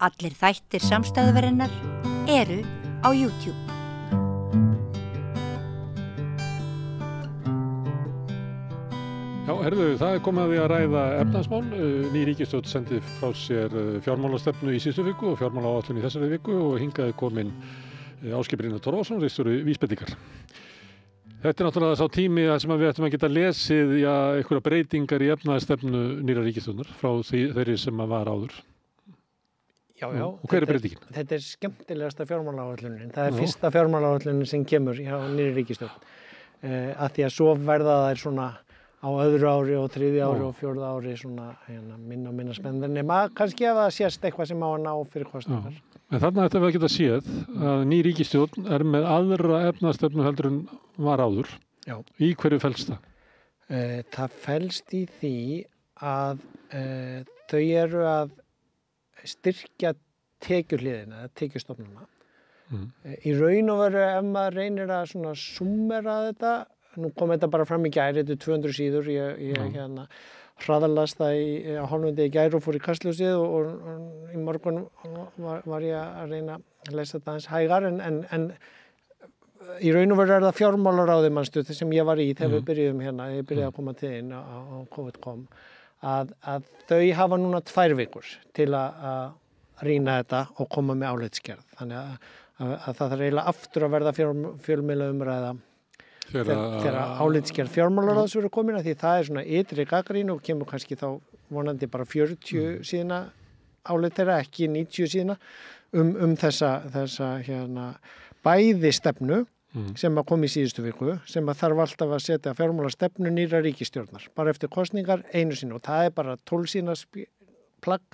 Allir þættir samstæðuverinnar eru á YouTube. Já, herðu, það komið að því að ræða efnahagsmál. Ný ríkisstjórn sendi frá sér fjármálastefnu í síðustu viku og fjármálaáætlun í þessari viku og hingað kominn Ásgeir Brynjar Torfason, ritstjóri Vísbendingar. Þetta er náttúrulega sá tími sem við ættum að geta lesið einhverja breytingar í efnahagsstefnu nýrrar ríkisstjórnar frá þeirri sem var áður. Já. Og hver er breytingin? Þetta er skemmtilegasta fjármálaáætlunin. Það er fyrsta fjármálaáætlunin sem kemur hjá nýrri ríkisstjórn. Af því að svo verða þær svona á öðru ári og þriðja ári og fjórða ári svona minna spennandi nema kannski ef það sést eitthvað sem á að ná fyrir kosningar. En þarna ættum við að geta séð að ný ríkisstjórn er með aðra efnahagsstefnu heldur en var áður. Já. Í hverju felst það? Það felst í því að þau eru að styrkja tekjuhliðina, tekjustofnana. Í raun og veru ef maður reynir að svona summera þetta. Nú kom þetta bara fram í gær, þetta er 200 síður, ég hraðalast það á hálfmyndi í gær og fór í kastljósið og í morgun var ég að reyna að lesa þetta aðeins hægar en í raun og veru er það fjármálaráði mannstu þess sem ég var í þegar við byrjuðum hérna, ég byrjaði að koma til inn á COVID-kom, að þau hafa núna 2 vikur til að rýna þetta og koma með álitsgerð. Þannig að það þarf eiginlega aftur að verða fjölmiðla umræða þegar álitsgerð fjármálaráðs verður komin að því það er svona ytri gagnrýni og kemur kannski þá vonandi bara 40 síðna álit þeirra, ekki 90 síðna þessa bæði stefnu sem að kom í síðustu viku sem að þarf alltaf að setja fjármálastefnu nýrra ríkisstjórnar bara eftir kosningar einu sinni og það er bara 12 síðna plagg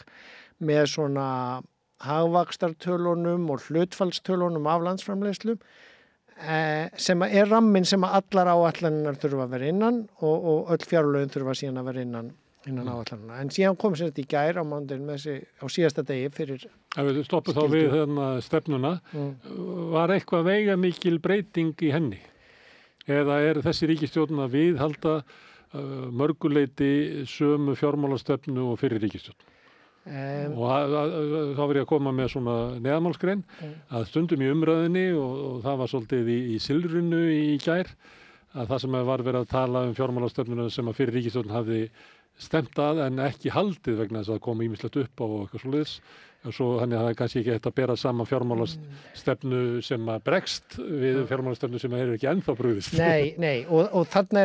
með svona hagvaxtartölunum og hlutfallstölunum af landsframleiðslu sem er ramminn sem að allar áætlanirnar þurfa að vera innan og öll fjárlögin þurfa síðan að vera innan áætlanirna. En síðan kom sér þetta í gær á mánudaginn með þessi á síðasta degi fyrir Ef við stoppum þá við stefnuna, var eitthvað veigamikil breyting í henni? Eða er þessi ríkisstjórn að viðhalda mörguleyti sömu fjármálastefnu og fyrir ríkisstjórn? Og þá var ég að koma með svona neðamálsgrein að stundum í umræðinni og það var svolítið í Silfrinu í gær að það sem var verið að tala fjármálastefnuna sem að fyrir ríkisstjórn hafði stemt að en ekki haldið vegna þess að koma ýmislegt upp á og eitthvað svoleiðis og svo þannig að það er kannski ekki hægt að bera saman fjármálastefnu sem að bregst við fjármálastefnu sem er ekki ennþá brugðist. Nei, og þarna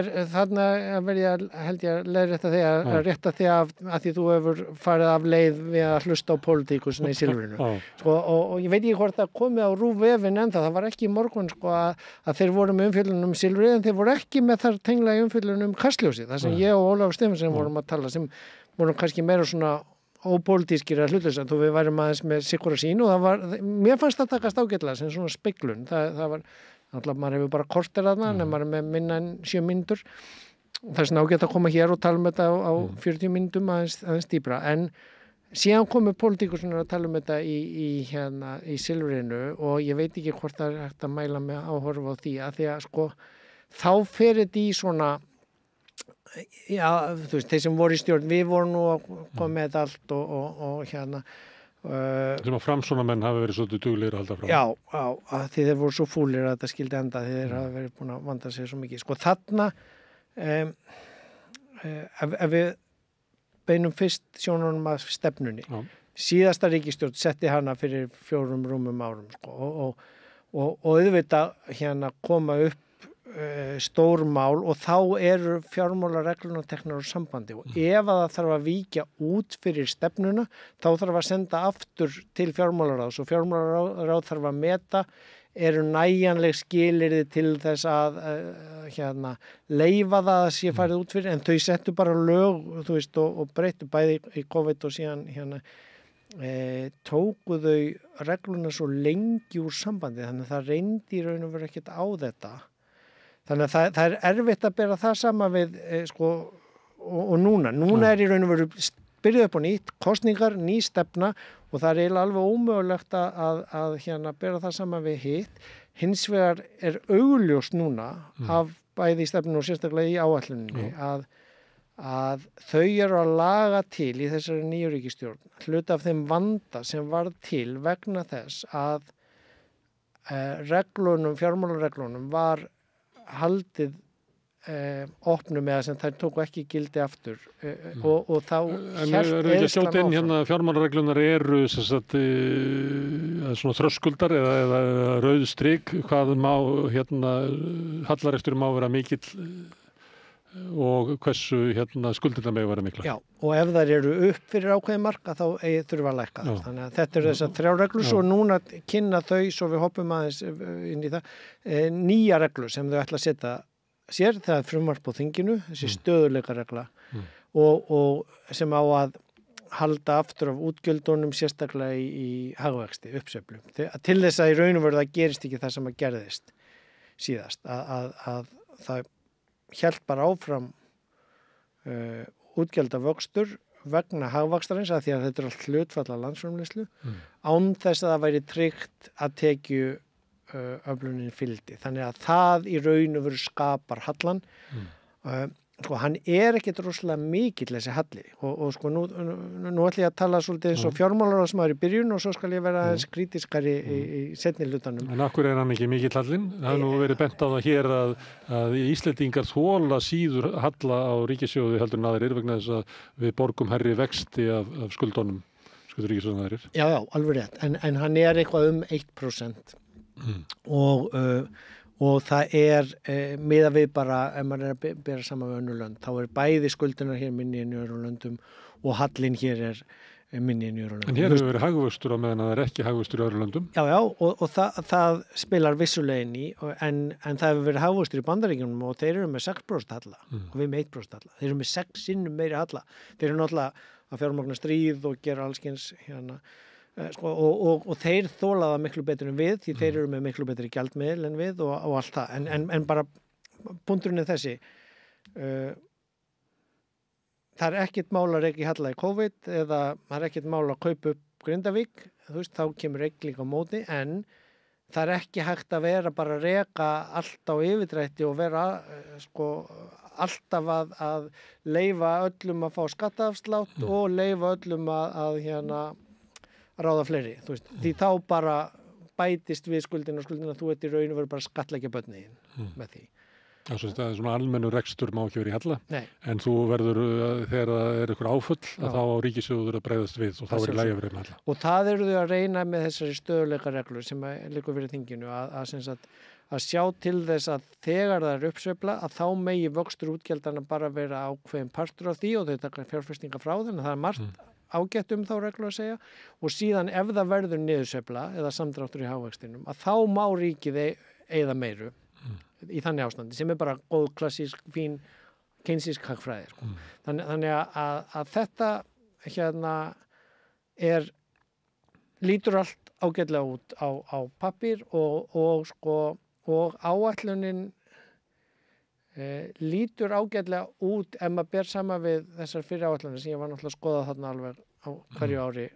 verð ég held ég að leiðrétta þig að rétta þig að því þú hefur farið af leið við að hlusta á pólitíkusina í Silfrinu. Og ég veit ekki hvort það komið á RÚV-vefinn ennþá, það var ekki í morgun að þeir voru með umfjöllun Silfrið en þeir voru ekki með þar tengla í umfjöllun Kastljósið, þar sem ég og Ólafur Stefánsson vorum að tala sem vorum kannski meira svona ópólitískir að hlutleysa, þú við værum aðeins með sikkura sín og mér fannst það takast ágætlega sem svona speglun, það var náttúrulega maður hefur bara korter þarna en maður er með minna en 7 mínútur það er svona ágætt að koma hér og tala um þetta á 40 mínútum aðeins dýpra en síðan komu pólitíkusar að tala um þetta í Silfrinu og ég veit ekki hvort það er hægt að mæla með áhorfa á því að þá fer þetta í svona já, þú veist, þeir sem voru í stjórn, við vorum nú að koma með þetta allt og sem að framsóknarmenn hafi verið svolítið duglegir að halda fram. Já, að því þeir voru svo fúlir að þetta skildi enda því þeir hafi verið búin að vanda sig svo mikið. Þarna ef við beinum fyrst sjónunum að stefnunni. Síðasta ríkisstjórn setti hana fyrir 4 rúmum árum og auðvitað koma upp stór mál og þá eru fjármálareglurnar teknar úr sambandi og ef að það þarf að víkja út fyrir stefnuna þá þarf að senda aftur til fjármálaráðs og fjármálaráð þarf að meta eru nægjanleg skilyrði til þess að leyfa það að sé farið út fyrir en þau settu bara lög þú veist, og breyttu bæði í COVID og síðan tóku þau reglurnar svo lengi úr sambandi þannig að það reyndi í raun og veru ekkert á þetta. Þannig að það er erfitt að bera það sama við og núna er í raun og veru byrjuð upp á nýtt, kosningar, ný stefna og það er eiginlega alveg ómögulegt að bera það sama við hitt. Hins vegar er augljóst núna af bæði í stefninu og sérstaklega í áætluninni að þau eru að laga til í þessari nýju ríkisstjórn hluta af þeim vanda sem varð til vegna þess að fjármálareglunum var haldið opnum eða sem þær tóku ekki gildi aftur og þá En eru ekki að sjóta inn hérna fjármálareglunar eru svona þröskuldar eða rauð strik hvað má hérna hallarekstur má vera mikill og hversu hérna skuldirnar mega vera mikla. Já, og ef þær eru upp fyrir ákveðin marka þá þurfa að lækka það. Þannig að þetta eru þessar 3 reglur og núna kynna þau, svo við hoppum aðeins inn í það, nýja reglur sem þau ætla að setja sér, það er frumvarp á þinginu, þessi stöðugleikaregla og sem á að halda aftur af útgjöldunum sérstaklega í hagvexti, uppsveiflu. Til þess að í raun og veru það gerist ekki það sem að gerðist síðast, að það hélt bara áfram útgjaldavöxtur vegna hagvaxtarins að því að þetta er allt hlutfall af landsframleiðslu án þess að það væri tryggt að tekju öflunin fylgdi. Þannig að það í raun og veru skapar hallan. Sko, hann er ekkert rosalega mikill þessi halli og sko nú ætla ég að tala svolítið eins og fjármálaráðsmaður í byrjun og svo skal ég vera aðeins krítiskari í seinni hlutanum. En af hverju er hann ekki mikill hallin? Það er nú verið bent á það hér að Íslendingar þola síður halla á ríkissjóði heldur en aðrir vegna þess að við borgum hærri vexti af skuldunum, skuldur ríkissjóðum aðrir. Já, alveg rétt, en hann er eitthvað 1% og það er miðað við bara ef maður er að bera saman við önnur lönd þá er bæði skuldunar hér minni en í öðrum löndum og hallin hér er minni en í öðrum löndum. En hér hefur verið hagvöxtur á meðan það er ekki hagvöxtur í öðrum löndum. Já, og það spilar vissulega inn í en það hefur verið hagvöxtur í Bandaríkjunum og þeir eru með 6% halla og við með 1% halla. Þeir eru með 6 sinnum meiri halla. Þeir eru náttúrulega að fjármagna stríð og gera allskyns hérna og þeir þóla það miklu betur en við því þeir eru með miklu betri gjaldmiðil en við og allt það en bara punkturinn er þessi það er ekkert mál að reka í halla í COVID eða það er ekkert mál að kaupa upp Grindavík þá kemur ekki líka á móti en það er ekki hægt að vera bara að reka allt á yfirdrætti og vera alltaf að leyfa öllum að fá skattaafslátt og leyfa öllum að ráða fleiri, því þá bara bætist við skuldina þú ert í raun og veru bara skattleggja börnin með því. Það er svona almennur rekstur má ekki verið í halla, Nei. en þú verður þegar það er ykkur áfull að þá á ríkissjóður að bregðast við og þá er í lagi að vera með halla. Og það eru þau að reyna með þessari stöðuleika reglur sem liggur fyrir þinginu að sjá til þess að þegar það er uppsveifla að þá megi vöxtur útgjaldanna bara vera ákveðin partur af því og þau taka fjárfestinga frá þannig að það er margt ágætt þá reglu að segja og síðan ef það verður niðursveifla eða samdráttur í hagvextinum að þá má ríkið eyða meiru í þannig ástandi sem er bara góð klassísk, fín, keynesísk hagfræði. Þannig að þetta lítur allt ágætlega út á pappír og áætlunin lítur ágætlega út ef maður ber sama við þessar fyrri áætlanir sem ég var náttúrulega að skoða þarna alveg á hverju ári.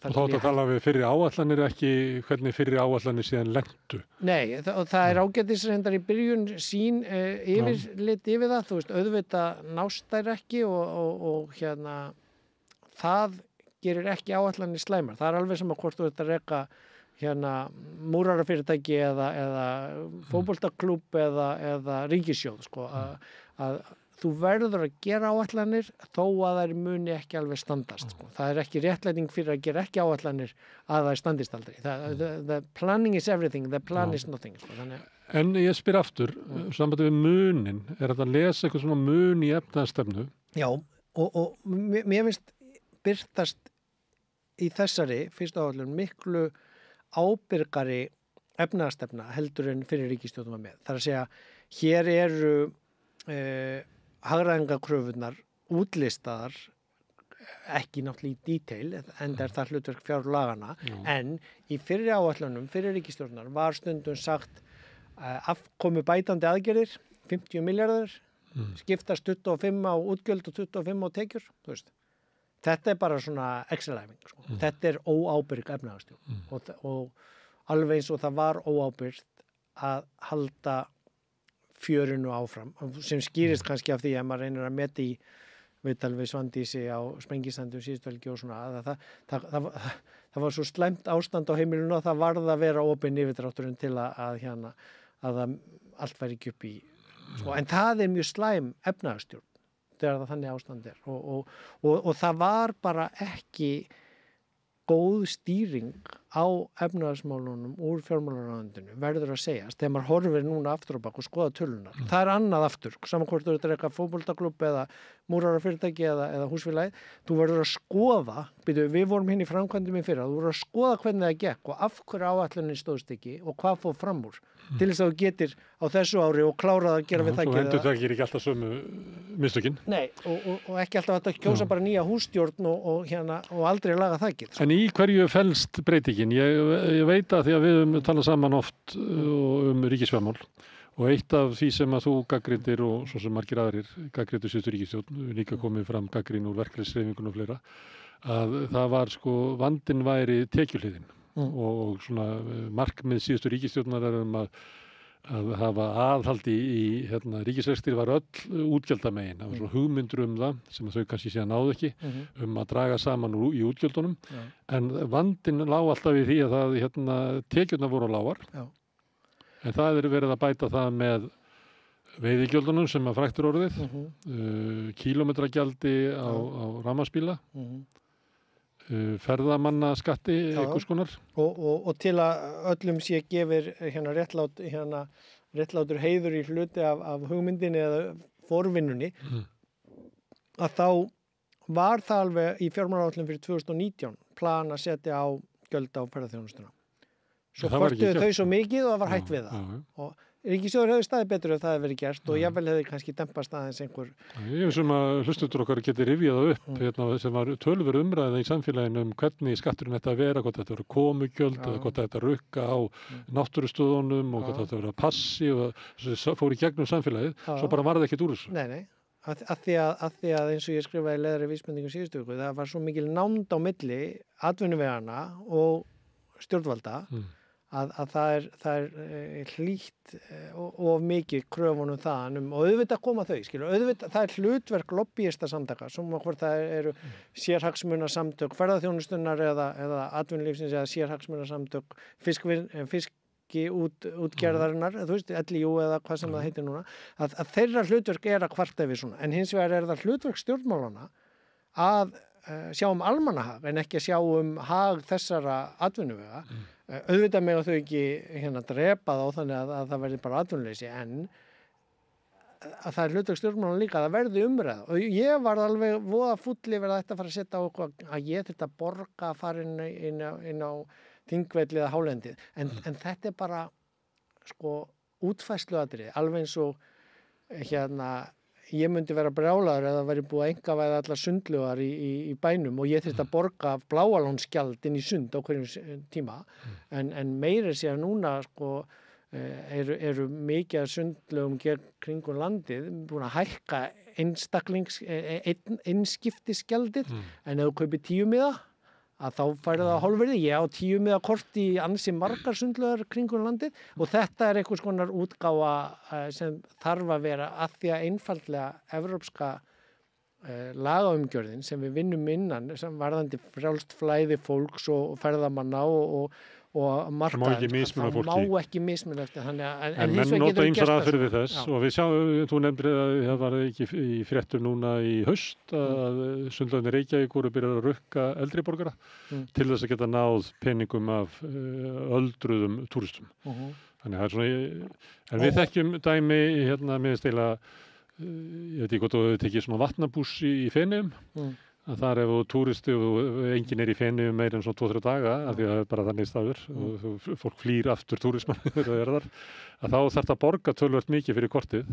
Og þá að tala við fyrri áætlanir ekki hvernig fyrri áætlanir síðan lentu. Nei, og það er ágætis reyndar í byrjun sín yfirlit yfir það, auðvitað nást þær ekki og það gerir ekki áætlanir slæmar. Það er alveg sem að hvort þú ert að reka múrarafyrirtæki eða fótboltaklúbb eða ríkissjóð að þú verður að gera áætlanir þó að þær muni ekki alveg standast það er ekki réttlæting fyrir að gera ekki áætlanir að þær standist aldrei the planning is everything, the plan is nothing En ég spyr aftur sambandi við munin, er þetta að lesa eitthvað svona mun í efnahagsstefnu? Já, og mér finnst birtast í þessari fyrstu áætlun miklu ábyrgari efnahagsstefna heldur en fyrir ríkisstjórnum var með. Það er að segja, hér eru hagræðingarkröfurnar útlistaðar ekki náttúrulega í detail en það er það hlutverk fjárlagana en í fyrri áætlunum, fyrir ríkisstjórnar var stundum sagt afkomu bætandi aðgerðir 50 milljarðar skiptast 25 á útgjöld og 25 á tekjur, þú veist. Þetta er bara svona Excel-æfing. Þetta er óábyrg efnahagsstjórn og alveg eins og það var óábyrgt að halda fjörinu áfram sem skýrist kannski af því að maður reynir að meta í viðtal við Svandísi á Sprengisandum síðustu helgi og svona að það var svo slæmt ástand á heimilinu og það varð að vera opinn yfirdrátturinn til að allt væri ekki upp í en það er mjög slæm efnahagsstjórn þegar það þannig ástand er og það var bara ekki góð stýring á efnahagsmálunum úr fjármálaráðuneytinu verður að segjast þegar maður horfir núna aftur á bak og skoða tölunar. Það er annað aftur, saman hvort þú ert að reka fótboltaklubb eða múrarafyrirtæki eða húsfélagi, þú verður að skoða, við vorum hinn í framkvæmdum í fyrra, þú verður að skoða hvernig það gekk og af hverju áætlunin stóðst ekki og hvað fór fram úr til þess að þú getir á þessu ári og klárað að gera við það. Þú endur það ekki alltaf sömu mistökin. Nei, og ekki alltaf að kjósa bara nýja hússtjórn og aldrei laga þakið. En í hverju felst breytingin? Ég veit að því að við höfum talað saman oft ríkisfjármál og eitt af því sem að þú gagnrýndir og svo sem margir aðrir gagnrýndu síðustu ríkisstjórn, líka komið fram gagnrýn úr verkalýðshreyfingunni og fleira, að það var vandinn væri tekjuhliðin og svona markmið síðustu ríkisstjórnar er að hafa aðhaldi í ríkisrekstri var öll útgjaldamegin. Það var svona hugmyndur það sem þau kannski síðan náðu ekki að draga saman í útgjöldunum en vandinn lá alltaf í því að tekjurnar voru lágar en það er verið að bæta það með veiðigjöldunum sem að fræktur orðið kílómetragjaldi á rafmagnsbíla ferðamannaskatti einhvers konar og til að öllum sé gefir réttlátur heiður í hluti af hugmyndinni eða forvinnunni að þá var það alveg í fjármálaáætlun fyrir 2019 plan að setja á gjöld á ferðaþjónustuna svo kortuðu þau svo mikið og það var hætt við það og ríkissjóður hefði staðið betur ef það hefði verið gert og jafnvel hefði kannski dempast aðeins einhver. Ég sem að hlustendur okkar geti rifjað það upp sem var töluverð umræða í samfélaginu hvernig skatturinn ætti að vera, hvort þetta eru komugjöld eða hvort þetta rukka á náttúrustöðunum og hvort þetta vera passi og fór í gegnum samfélagið, svo bara var það ekkert úr þessu. Nei. Að því að eins og ég skrifaði í leiðari vísbendingum síðustu viku, það var svo mikil nánd á milli atvinnuvegana og stjórnvalda að það er hlýtt of mikið kröfunum þaðan og auðvitað koma þau, auðvitað það er hlutverk lobbyista samtaka, sem hvort það eru sérhagsmunasamtök ferðaþjónustunnar eða atvinnulífsins eða sérhagsmunasamtök fiskútgerðarinnar, þú veist, LIU eða hvað sem það heitir núna, að þeirra hlutverk er að kvarta yfir svona, en hins vegar er það hlutverk stjórnmálana að sjá almannahag en ekki að sjá hag þessara atvinnuvega. Auðvitað með að þau ekki drepa þá þannig að það verði bara atvinnuleysi en að það er hlutverk stjórnmálanna líka að það verði umræða og ég var alveg voða fúll yfir að þetta fara að setja á eitthvað að ég þurfti að borga að fara inn á Þingvelli eða Hálendið en þetta er bara útfærsluatriði alveg eins og ég myndi vera brjálaður eða væri búið að einkavæða allar sundlaugar í bænum og ég þurfti að borga bláalónsgjald inn í sund á hverjum tíma en meira sé að núna eru mikið af sundlaugum kringum landið búin að hækka einskiptisgjaldið en ef þú kaupir 10 miða að þá færði það hálfverði. Ég á 10 miða kort í ansi margar sundlaugar kringum landið og þetta er einhvers konar útgáfa sem þarf að vera að því að einfaldlega evrópska lagaumgjörðin sem við vinnum innan sem varðandi frjálst flæði fólks og ferðamanna og markaðar, það má ekki mismuna eftir þannig en menn nota ýmsar aðferðir við þess og við sjáum, þú nefndir að það var ekki í fréttum núna í haust að sundlaugarnir Reykjavík voru byrjað að rukka eldri borgara til þess að geta náð peningum af öldruðum túristum þannig það er svona, en við þekkjum dæmi með stila ég veit ekki hvort þú hefur tekið svona vatnabús í Feneyjum að þar ef þú túristi og enginn í Feneyjum meira en svona 2-3 daga af því að það er bara þannig staður og fólk flýr aftur túrismann þegar það er þar að þá þarf það að borga töluvert mikið fyrir kortið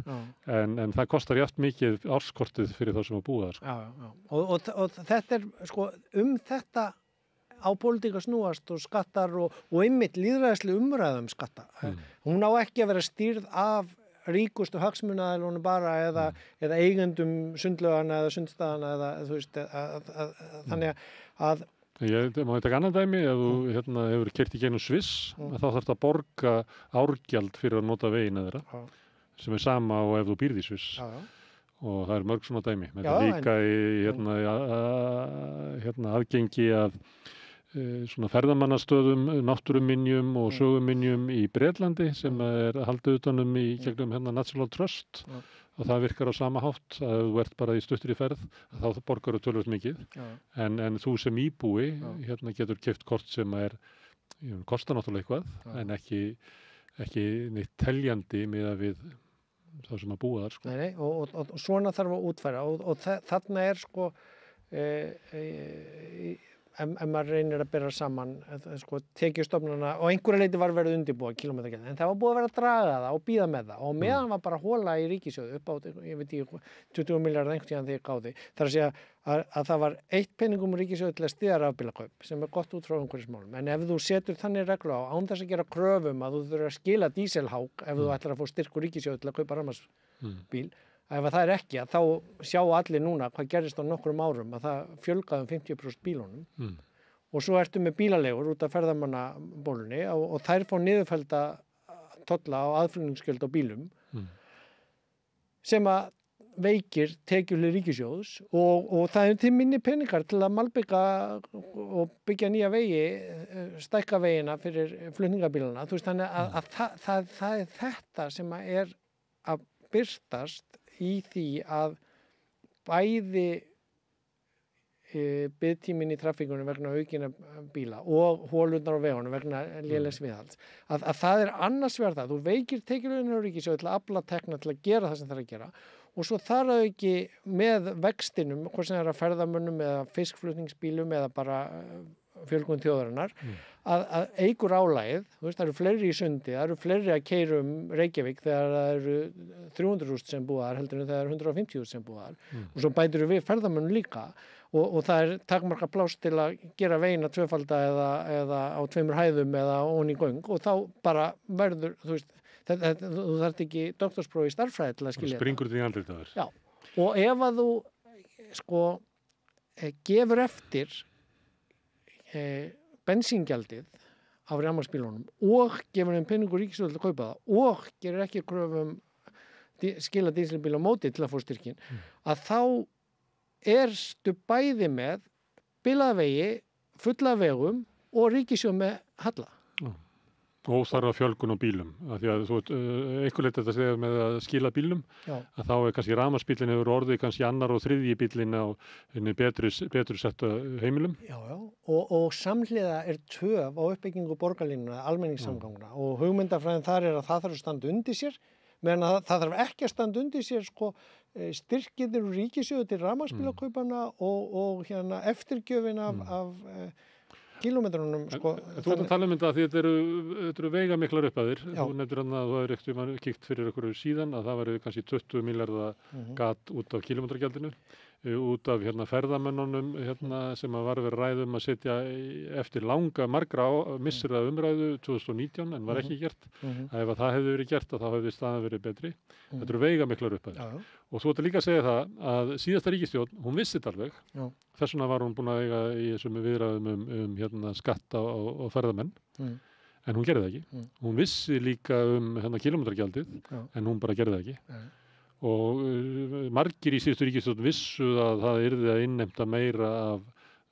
en það kostar jafnt mikið árskortið fyrir þá sem að búa þar og þetta er þetta á pólitík að snúast og skattar og einmitt lýðræðisleg umræða skatta hún á ekki að vera stýrð af ríkustu hagsmunaaðilunum bara eða eigendum sundlaugana eða sundstaðana eða þú veist þannig að Ég má þetta annan dæmi, ef þú hefur keyrt í gegnum Sviss þá þarftu að borga árgjald fyrir að nota vegina þeirra sem sama og ef þú býrð í Sviss. Já, já. Og það mörg svona dæmi. Þetta Já, líka í aðgengi að svona ferðamannastöðum, náttúruminjum og söguminjum í Bretlandi sem haldið utanum í gegnum National Trust. Já. Og það virkar á sama hátt að þú ert bara í stuttri ferð, þá borgar þú tölvöld mikið. En þú sem íbúi getur keypt kort sem kostar náttúrulega eitthvað, en ekki neitt teljandi miðað við það sem að búa þar. Sko. Nei, og svona þarf að útfæra og þarna sko ef maður reynir að bera saman sko, tekjustofnana og einhverja leyti var verið undirbúa kílómetragjald, en það var búið að vera að draga það og bíða með það og meðan var bara hola í ríkissjóði upp á, ég veit ekki, 20 milljarðar einhvern tíðan þegar gáði. Það að segja að það var eitt peningum ríkissjóði til að styðja rafbílakaup sem gott út frá umhverfismálum, en ef þú setur þannig reglu á án þess að gera kröfum að þú þurfir að skila díselhák ef þú ætlar að fá styrk úr ríkissjóði til að kaupa rafmagnsbíl, ef það ekki að þá sjá allir núna hvað gerist á nokkrum árum að það fjölgaði 50% bílunum og svo ertu með bílalegur út af ferðamannabólunni og þær fá niðurfellda tolla á aðflutningsgjöld á bílum sem að veikir tekjuleg ríkissjóðs og það til minni peningar til að malbika og byggja nýja vegi, stækka vegina fyrir flutningabílana. Þú veist þannig að það þetta sem að birtast í því að bæði biðtíminn í traffíkunum vegna aukina bíla og hólurnar á vegunum vegna lélegs viðhalds að það annars vegar það, þú veikir tekjuleginu á ríkissjóði til að afla tekna til að gera það sem það að gera og svo þar að ekki með vextinum, hvort sem að ferðamönnum eða fiskflutningsbílum eða bara fjölgun þjóðarinnar að eykur álagið, þú veist, það eru fleiri í sundi, það eru fleiri að keyra Reykjavík þegar það eru 300.000 sem búa þar heldur en þegar það eru 150.000 sem búa þar og svo bætir við ferðamönnum líka og það takmarka pláss til að gera vegina tvöfalda eða á 2 hæðum eða ón í göng og þá bara verður, þú veist, þú þarft ekki doktorspróf í stærðfræði til að skilja þetta. Springur því andlit að þér. Já, og ef að þú sko gefur eftir bensíngjaldið á rafmagnsbílunum og gefur þeim peningur ríkissjóði til að kaupa það og gerir ekki kröfum skila dísilbíl á móti til að fá styrkin að þá erstu bæði með bilaða vegi, fulla vegum og ríkissjóð með halla. Og óþarfa fjölgun á bílum, af því að þú einhver leyti þetta segja með að skila bílum, að þá kannski rafmagnsbíllinn hefur orðið kannski annar og þriðji bíllinn á betri setta heimilum. Já, og samhliða töf á uppbyggingu borgarlínuna, almenningssamgangna og hugmyndafræðin þar að það þarf að standa undir sér, meðan að það þarf ekki að standa undir sér sko styrkirnir úr ríkissjóði til rafmagnsbílakaupana og eftirgjöfin af kílómetrunum sko. Þú ert að tala þetta að þetta eru veiga miklar upphæðir. Þú nefndir að þú hefur ekkert kíkt fyrir einhverju síðan að það væri kannski 20 milljarða gat út af kílómetragjaldinu, út af ferðamönnunum sem að var verið ræðum að setja eftir margra missera umræðu 2019 en var ekki gert. Ef það hefði verið gert þá hefði staðan verið betri. Þetta eru veiga miklar upphæðir. Og þú ert líka að segja það að síðasta ríkisstjórn, hún vissi þetta alveg. Þess vegna var hún búin að eiga í þessum viðræðum skatta á ferðamenn. En hún gerði það ekki. Hún vissi líka kílómetragjaldið, en hún bara gerði það ekki. Og margir í síðustu ríkisstjórn vissu að það yrði að innheimta meira af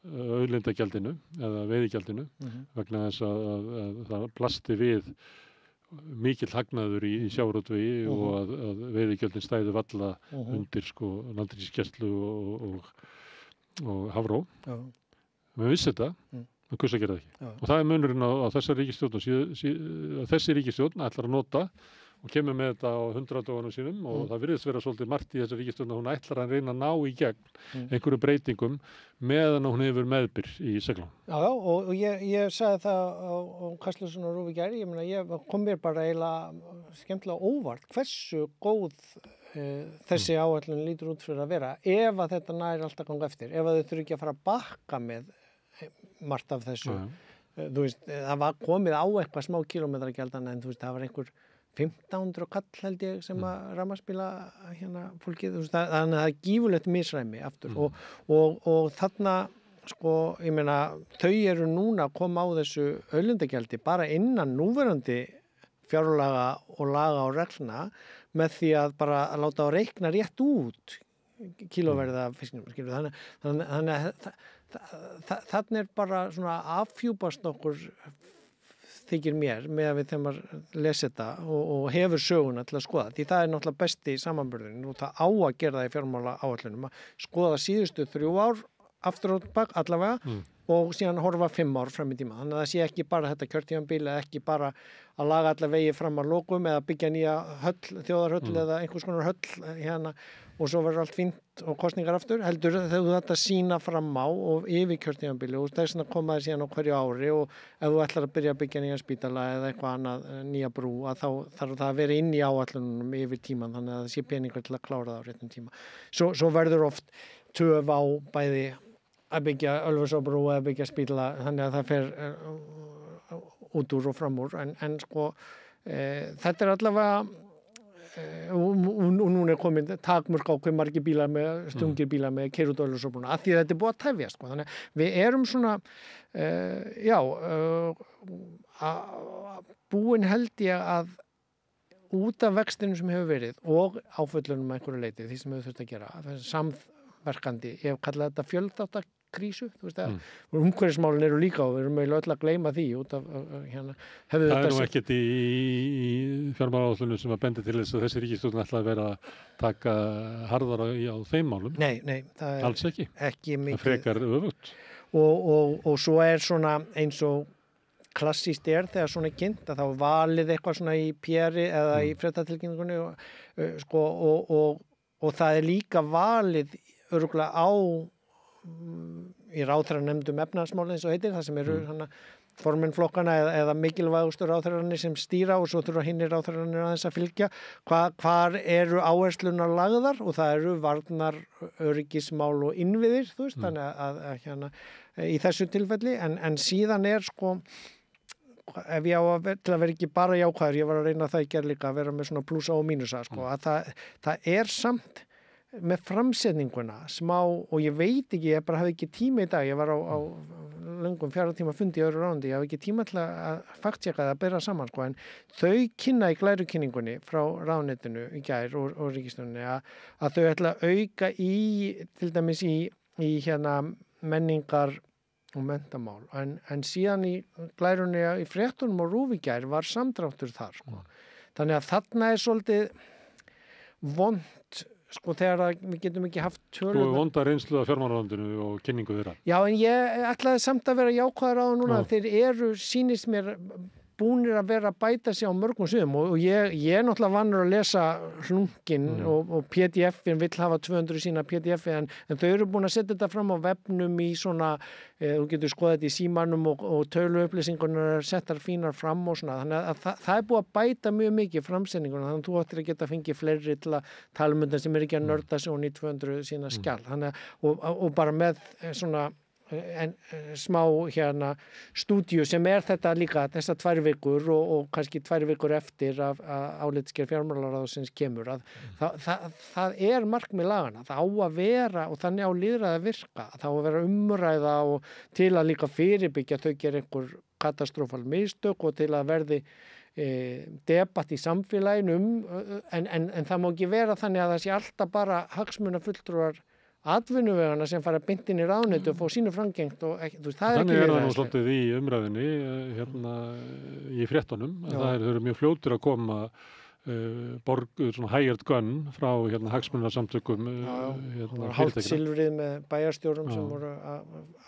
auðlindagjaldinu eða veiðigjaldinu vegna þess að það blasti við mikill hagnaður í sjávarútvegi og að veiðigjöldin stæðu valla undir landhelgisgæslu og Hafró. Við vissi þetta, en hvers að gera það ekki. Og það munurinn á þessari ríkisstjórn og þessi ríkisstjórn ætlar að nota og kemur með þetta á 100 dögunum sínum og það virðist vera svolítið margt í þessari ríkisstjórn að hún ætlar að reyna að ná í gegn einhverju breytingum meðan hún hefur meðbyr í seglum. Já, og ég sagði það á Kastljósinu og Rúvi gær, ég kom mér bara eiginlega skemmtilega óvart hversu góð þessi áætlun lítur út fyrir að vera ef að þetta nær alltaf ganga eftir, ef að þau þurfi ekki að fara að bakka með margt af þessu. Þú veist, það var komið á eitthvað smá kílómetragjaldan en þú veist, það var einhver 1500 kall held ég sem að rafmagnsbíla fólkið, þannig að það gífurlegt misræmi aftur og þarna sko, ég meina þau eru núna að koma á þessu auðlindagjaldi bara innan núverandi fjárlaga og laga og reglna með því að bara að láta á reikna rétt út kílóverðið af fiskinum, skilur. Þannig þannig bara svona afhjúpast okkur þykir mér með að við þegar maður lesi þetta og hefur söguna til að skoða. Því það er náttúrulega besti samanburðurinn og það á að gera það í fjármála áætlunum að skoða síðustu 3 ár aftur og bak allavega og síðan horfa 5 ár fram í tíma. Þannig að það sé ekki bara þetta kjörtímabil eða ekki bara að laga alla vegi fram að lokum eða byggja nýja höll, þjóðarhöll eða einhvers konar höll hérna og svo verður allt fínt og kosningar aftur. Heldur þegar þú þetta sína fram á og yfir kjörtímabili og þess að koma þér síðan á hverju ári og ef þú ætlar að byrja að byggja nýja spítala eða eitthvað annað, nýja brú, að þá þarf það að vera inn í áætlunum yfir tíman þannig að það sé peningur til að klára það á réttum tíma. Svo verður oft töf á bæði að byggja Ölfusárbrú eða byggja spítala þannig að það fer út úr og fram úr en sko þetta er allavega og núna er komin takmörk á hver margir bílar með stungir bílar með keyra út Ölfusárbrúna af því að þetta er búið að tefjast sko. Þannig að við erum svona búin held ég að út af vextinu sem hefur verið og áföllunum að einhverju leyti því sem hefur þurft að gera samverkandi, ég hef kallað þetta fjölþáttakrísu, þú veist að umhverfismálin eru líka og við erum eiginlega öll að gleyma því út af hérna það er nú ekkert í fjármálaáætlunum sem að bendi til þess að þessi ríkisstjórn ætla að vera að taka harðara á þeim málum. Nei, það er alls ekki mikið. Það frekar öfugt. Og svo er svona eins og klassíst er þegar svona er kynnt að þá valið eitthvað svona í PR-i eða í fréttatilkynningunni og það er líka valið örugglega á í ráðherranefndum efnahagsmálin eins og heitir, það sem eru formenn flokkana eða mikilvægustu ráðherrarnir sem stýra og svo þurfa hinir ráðherrarnir aðeins að fylgja hvar eru áherslunar lagðar og það eru varnar, öryggismál og innviðir, þú veist, þannig að hérna í þessu tilfelli en síðan er sko ef ég á til að vera ekki bara jákvæður, ég var að reyna það í gerð líka að vera með svona plusa og mínusa sko, að það er samt með framsetninguna smá og ég veit ekki, ég bara hafði ekki tíma í dag, ég var á löngum 4 tíma fundi í öðru ráðuneyti, ég hafði ekki tíma til að faktjekka það að bera saman sko, en þau kynna í glærukynningunni frá ráðuneytinu í gær og ríkisstjórninni að þau ætla að auka til dæmis í hérna menningar og menntamál, en síðan í glærunni í fréttunum og RÚV í gær var samdráttur þar sko. Þannig að þarna er svolítið vont sko þegar við getum ekki haft tölur. Sko vonda reynslu af fjármálaráðuneytinu og kynningu þeirra. Já, en ég ætlaði samt að vera jákvæður á það núna. Þeir eru, sýnist mér, búnir að vera að bæta sig á mörgum sviðum og ég er náttúrulega vanur að lesa hlungin og PDF-in vill hafa 200 sína PDF-i en þau eru búin að setja þetta fram á vefnum í svona, þú getur skoðað þetta í símanum og töluupplýsingunar settar fínar fram og svona, þannig að það er búið að bæta mjög mikið framsetninguna, þannig að þú ættir að geta fengið fleiri til að tala um þetta sem er ekki að nörda sig í 200 sína skjal, þannig að og bara með svona smá hérna stúdíu sem er þetta líka þessar 2 vikur og kannski 2 vikur eftir að álitsgerð fjármálaráðsins kemur að það er markmið lagana, það á að vera og þannig á lýðræði að virka, það á að vera umræða og til að líka fyrirbyggja þau gera einhver katastrófal mistök og til að verði debatt í samfélaginu en það má ekki vera þannig að það sé alltaf bara hagsmunafulltrúar atvinnuvegana sem fara beint inn í ráðuneyti og fá sínu framgengt og ekki, þú veist, það er ekki verið. Þannig er það nú svolítið í umræðinni hérna í fréttunum, það eru mjög fljótir að koma svona hired gun frá hérna hagsmunarsamtökum hérna hálft silfrið með bæjarstjórum sem voru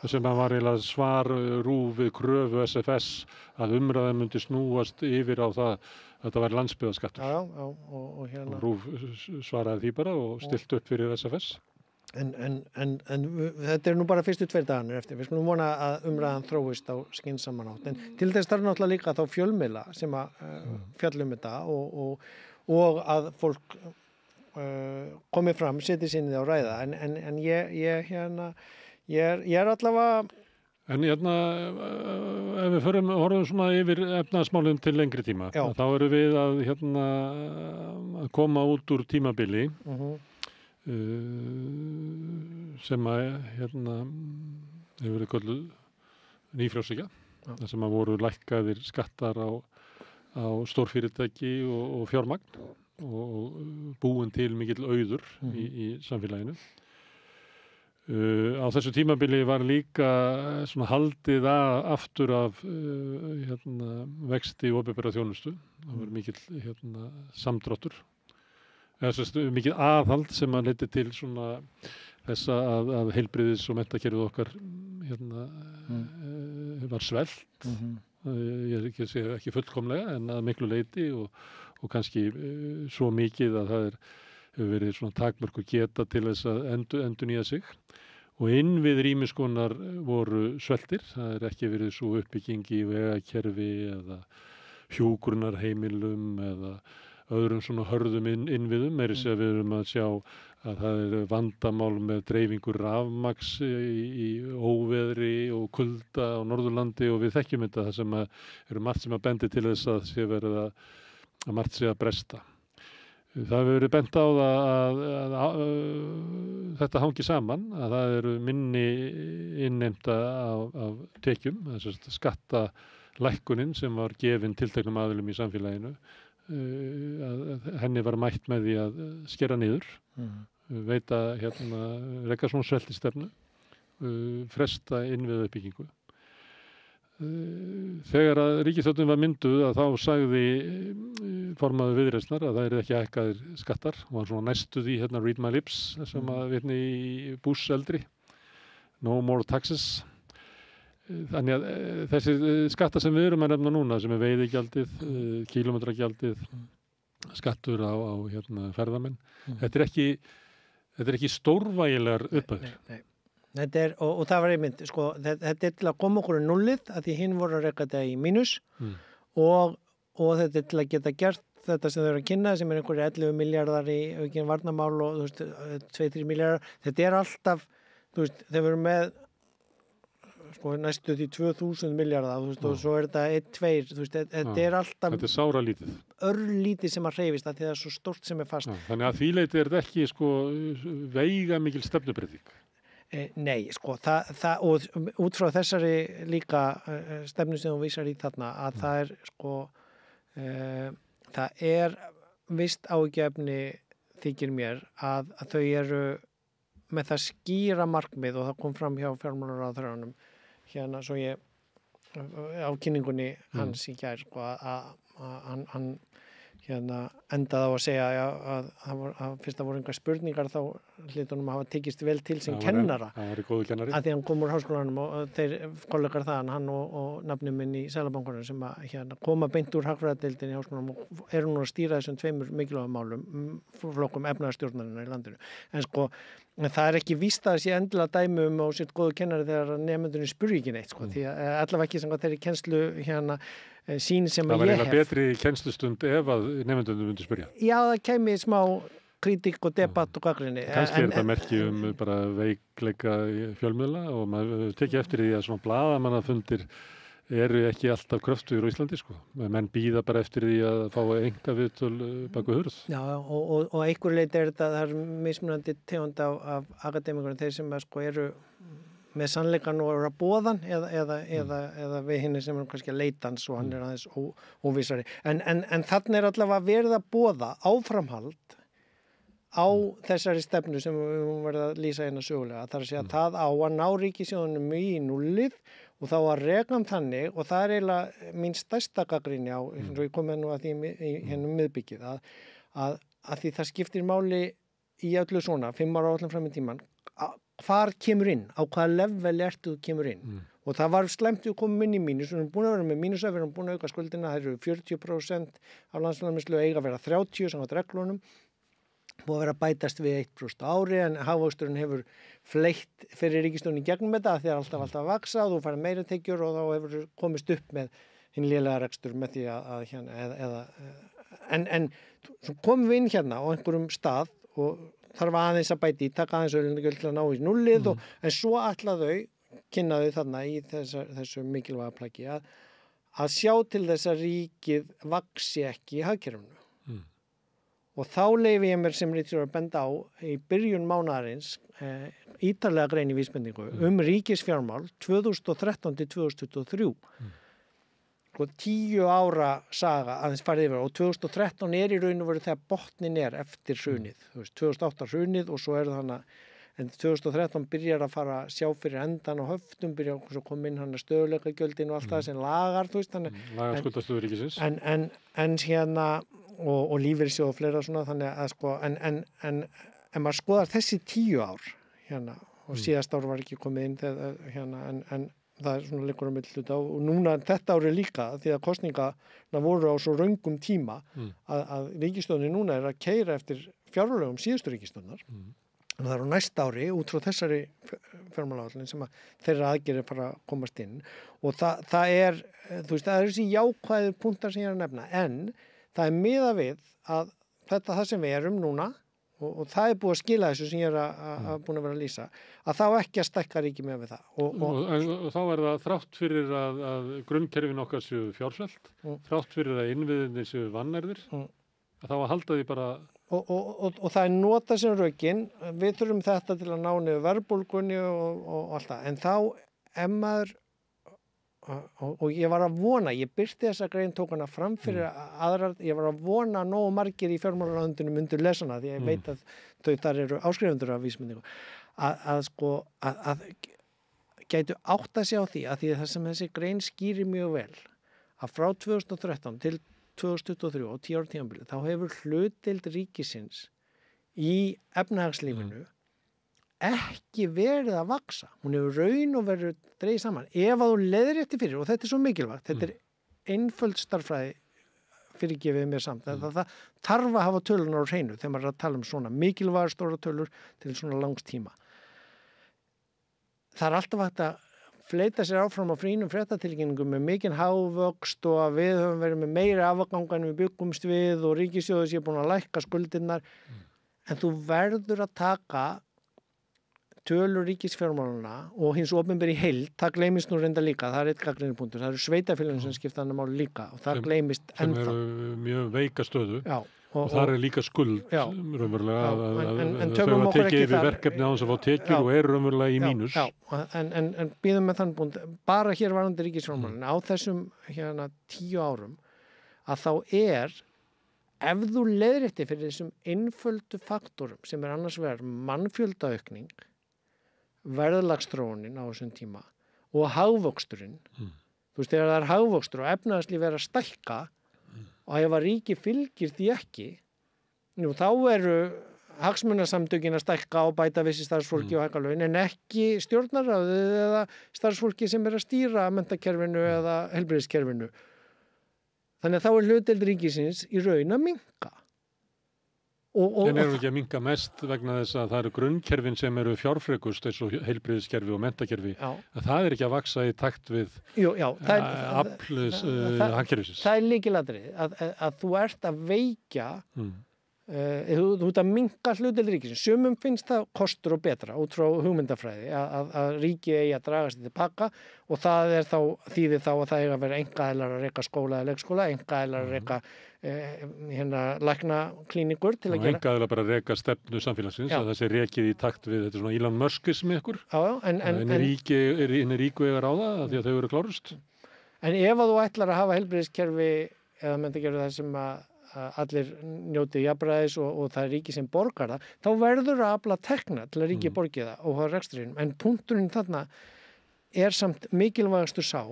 sem var eiginlega svar RÚV við kröfu SFS að umræðan myndi snúast yfir á það að þetta væri landsbyggðarskattur. Og hérna RÚV svaraði því bara og stilt upp fyrir SFS. En þetta er nú bara fyrstu 2 dagarnir eftir. Við skulum vona að umræðan þróist á skynsaman hátt. En til þess þarf náttúrulega líka þá fjölmiðla sem að fjalla þetta og að fólk komi fram, setji sinni á ræða. En ég er allavega. En hérna, ef við horfum svona yfir efnahagsmálum til lengri tíma, þá erum við að hérna að koma út úr tímabili. Sem að hérna hefur verið kölluð nýfrjálshyggja, þar sem að voru lækkaðir skattar á á stórfyrirtæki og fjármagn og búin til mikill auður í samfélaginu. Á þessu tímabili var líka svona haldið aftur af vexti opinberrar þjónustu. Það var mikill samdráttur. Mikill aðhald sem að leiddi til svona þessa að heilbrigðis- og menntakerfið okkar var svelt. Ég segi ekki fullkomlega en að miklu leyti og kannski svo mikið að það hefur verið svona takmörk og geta til þess að endurnýja sig. Og innviðir ýmiss konar voru sveltir. Það ekki verið svo uppbygging í vegakerfi eða hjúkrunarheimilum eða öðrum svona hörðum innviðum. Meira segja við erum að sjá að það vandamál með dreifingu rafmagns í óveðri og kulda á Norðurlandi og við þekkjum þetta það sem eru margt sem að bendi til þess að sé verið að margt sé að bresta. Það hefur verið bent á það að þetta hangi saman, að það eru minni innheimta af tekjum, þess að skattalækkunin sem var gefin tilteknum aðilum í samfélaginu, að henni var mætt með því að skera niður, veita reka svona sveltistefnu, fresta innviðauppbyggingu. Þegar að ríkisstjórnin var mynduð að þá sagði formaður Viðreisnar að það ekki hækkaðir skattar og hann svona næstu því read my lips sem að vitni í Bush eldri no more taxes. Þannig að þessi skattar sem við erum að nefna núna sem veiðigjaldið, kílómetragjaldið, skattur á ferðamenn, þetta er ekki stórvægilegar upphæðir. Nei. Þetta og það var einmitt, sko, þetta til að koma okkur í nullið að því hinn voru að reka þetta í mínus og þetta til að geta gert þetta sem þau eru að kynna sem einhverju 11 miljardar í aukin varnarmál og 2-3 miljardar. Þetta alltaf, þeir veru með sko næstu því 2000 miljardar og svo þetta 1-2, þetta alltaf þetta sára lítið. Örlítið sem að hreyfist að því það svo stórt sem fast. Þannig að því leyti þetta ekki sko veigamikil stefnubreyting. Nei, sko, og út frá þessari líka stefnu sem þú vísar í þarna að það sko, það vist áhyggjuefni þykir mér að þau eru með það skýra markmið og það kom fram hjá fjármálaráðherranum svo ég á kynningunni hans í gær sko, að hann endaði á að segja að fyrst það voru einhver spurningar þá hlutunum að hafa tekist vel til sem kennara. Það var góður kennari. Að því hann kom úr háskólanum og þeir kollegar þaðan, hann og nafni minn í Seðlabankanum sem að koma beint úr hagfræðadeildinni í háskólanum og eru nú að stýra þessum 2 mikilvægum málum, flokkum efnahagsstjórnarinnar í landinu. En sko, það ekki víst að það sé endilega dæmi á sitt góðu kennari þegar nemendurinn spurði ekki neitt, sko, því að allavega ekki sem þeirri kennslu sín sem að ég hef. Það var eiginlega betri kennslustund ef að nemendurnir myndi spyrja. Já, það kæmi smá kritík og debatt og gagnrýni. Kannski þetta merki bara veikleika fjölmiðla og maður tekið eftir því að svona blaðamannafundir eru ekki alltaf kröftugir á Íslandi, sko. Menn bíða bara eftir því að fá einkaviðtöl bak við hurð. Já, og einhverju leyti þetta, það mismunandi tegund af akademíkurinn, þeir sem sko eru með sannleikan og eru að boðan eða við hinni sem eru kannski að leita hans og hann aðeins óvissari. En þannig allavega verið að boða áframhald á þessari stefnu sem við höfum verið að lýsa hérna sögulega. Það að segja að það á að ná ríkissjóðunum í núllið og þá að reka þannig og það eiginlega mín stærsta gagnrýni á, eins og ég kom nú að því í hennum miðbyggið, að því það skiptir máli í öllu svona, 5 ára áallum fram í tíman, hvar kemur inn, á hvaða level ertu kemur inn. Og það var slæmt við komum inn í mínus, við erum búin að vera með mínus við erum búin að auka skuldina, það eru 40% af landsframleiðslu eiga að vera 30 samkvæmt reglunum, búið að vera að bætast við 1% á ári en hagvöxturinn hefur fleytt fyrir ríkisstjórnin í gegnum þetta því að alltaf að vaksa og þú færð meira tekjur og þá hefur komist upp með hinn lélega rekstur með því en svo komum við inn hérna á einhverjum stað og þarf aðeins að bæti í, taka aðeins auðlindagjöld til að ná í nullið en svo ætla kynna þau þarna í þessu mikilvæga plaggi að sjá til þess að ríkið vaxi ekki í hagkerfinu. Og þá leyfi ég mér sem ritstjóri að benda á í byrjun mánaðarins ítarlega grein í vísbendingu ríkisfjármál 2013 til 2023. sko 10 ára saga aðeins farið yfir og 2013 í raun og veru þegar botnin eftir hrunið, þú veist, 2008 hrunið og svo það hana, en 2013 byrjar að fara að sjá fyrir endan og höftum, byrjar að koma inn hana stöðuleikagjöldin og allt það sem lagar, þú veist, lagar skuldastöðu ríkisins. En hérna, og lífeyrissjóð og fleira svona, þannig að sko, en maður skoðar þessi 10 ár, hérna, og síðast ár var ekki komið inn þegar, hérna, en það svona liggur á milli hluta og núna þetta árið líka því að kosningarnar voru á svo röngum tíma að ríkisstjórnin núna að keyra eftir fjárlögum síðustu ríkisstjórnar. En það á næsta ári út frá þessari fjármálaáætlun sem að þeirra aðgerðir fara að komast inn og það þú veist, það þessi jákvæðir punktar sem ég að nefna en það miðað við að það sem við erum núna og það búið að skila þessu sem ég að búin að vera að lýsa að þá ekki að stækka ríki með við það. Og þá það þrátt fyrir að grunnkerfin okkar séu fjársvelt, þrátt fyrir að innviðinni séu vannærðir, að þá að halda því bara... Og það notað sem rökin, við þurfum þetta til að ná niður verðbólgunni og allt það, en þá maður og ég var að vona, ég birti þessa grein tók hana fram fyrir aðrar, ég var að vona nógu margir í fjármálaráðuneytinu myndu lesana því ég veit að þau þar eru áskrifundur af vísmyndingu að gætu átt að sjá því að því það sem þessi grein skýrir mjög vel að frá 2013 til 2023 og 10 ára tímabili þá hefur hlutdeild ríkisins í efnahagslífinu ekki verið að vaksa. Hún hefur raun og verið dreigð saman. Ef að þú leiðréttir fyrir, og þetta svo mikilvægt, þetta einföld starffræði fyrirgefið mér samt, það þarf að hafa tölunar á hreinu þegar maður að tala svona mikilvægar stóra tölur til svona langs tíma. Það alltaf hægt að fleita sér áfram á frínum fréttatilkynningum með mikinn hagvöxt og að við höfum verið með meiri afgang en við byggumst við og ríkissjóður sé búin að lækka skuldirnar, en þú verður að taka tölur ríkisfjármálana og hins opinberi í heild, það gleymist nú reynda líka, það eitt gagnrýnipunktur, það sveitarfélögin sem skipta þennan máli líka og það gleymist ennþá. Sem eru mjög veika stöðu já, og þar líka skuld raunverulega en þau hafa tekið yfir verkefni á þess að fá tekjur og eru raunverulega í mínus. En býðum með þann punkt, bara hér varandi ríkisfjármálana á þessum hérna 10 árum að þá ef þú leiðréttir fyrir þessum einföldu faktorum sem annars vegar mannfjöldaaukning verðlagsþróunin á þessum tíma og hagvöxturinn þú veist, þegar það hagvöxtur og efnahagslíf að stækka og ef að ríki fylgir því ekki þá eru hagsmunasamtökin að stækka og bæta vissi starfsfólki og hækka laun en ekki stjórnarráðið eða starfsfólki sem að stýra menntakerfinu eða heilbrigðiskerfinu þannig að þá hlutdeild ríkisins í raun að minnka. En eru ekki að minnka mest vegna þess að það eru grunnkerfin sem eru fjárfrekust eins og heilbrigðiskerfi og menntakerfi að það ekki að vaksa í takt við afl hagkerfisins. Það lykilatriði að þú ert að veikja þú ert að minnka hlutdeild ríkisins. Sumum finnst það kostur og betra út frá hugmyndafræði að ríki eigi að draga sig til baka og það þýðir þá að það eiga að vera einkaaðilar að reka skóla eða leikskóla, einkaaðilar að reka læknaklínikur til að gera. Og einkaaðilar bara að reka stefnu samfélagsins að það sé rekið í takt við þetta svona Elon Muskism ykkur. En ríku eiga ráða því að þau eru klárust. En ef að þú ætlar að hafa heilbrigðiskerfi eða menntakerfi þar sem að allir njóti jafnræðis og það ríki sem borgar það, þá verður að afla tekna til að ríki borgi það og hafa rekstrinum. En punkturinn þarna samt mikilvægastu sá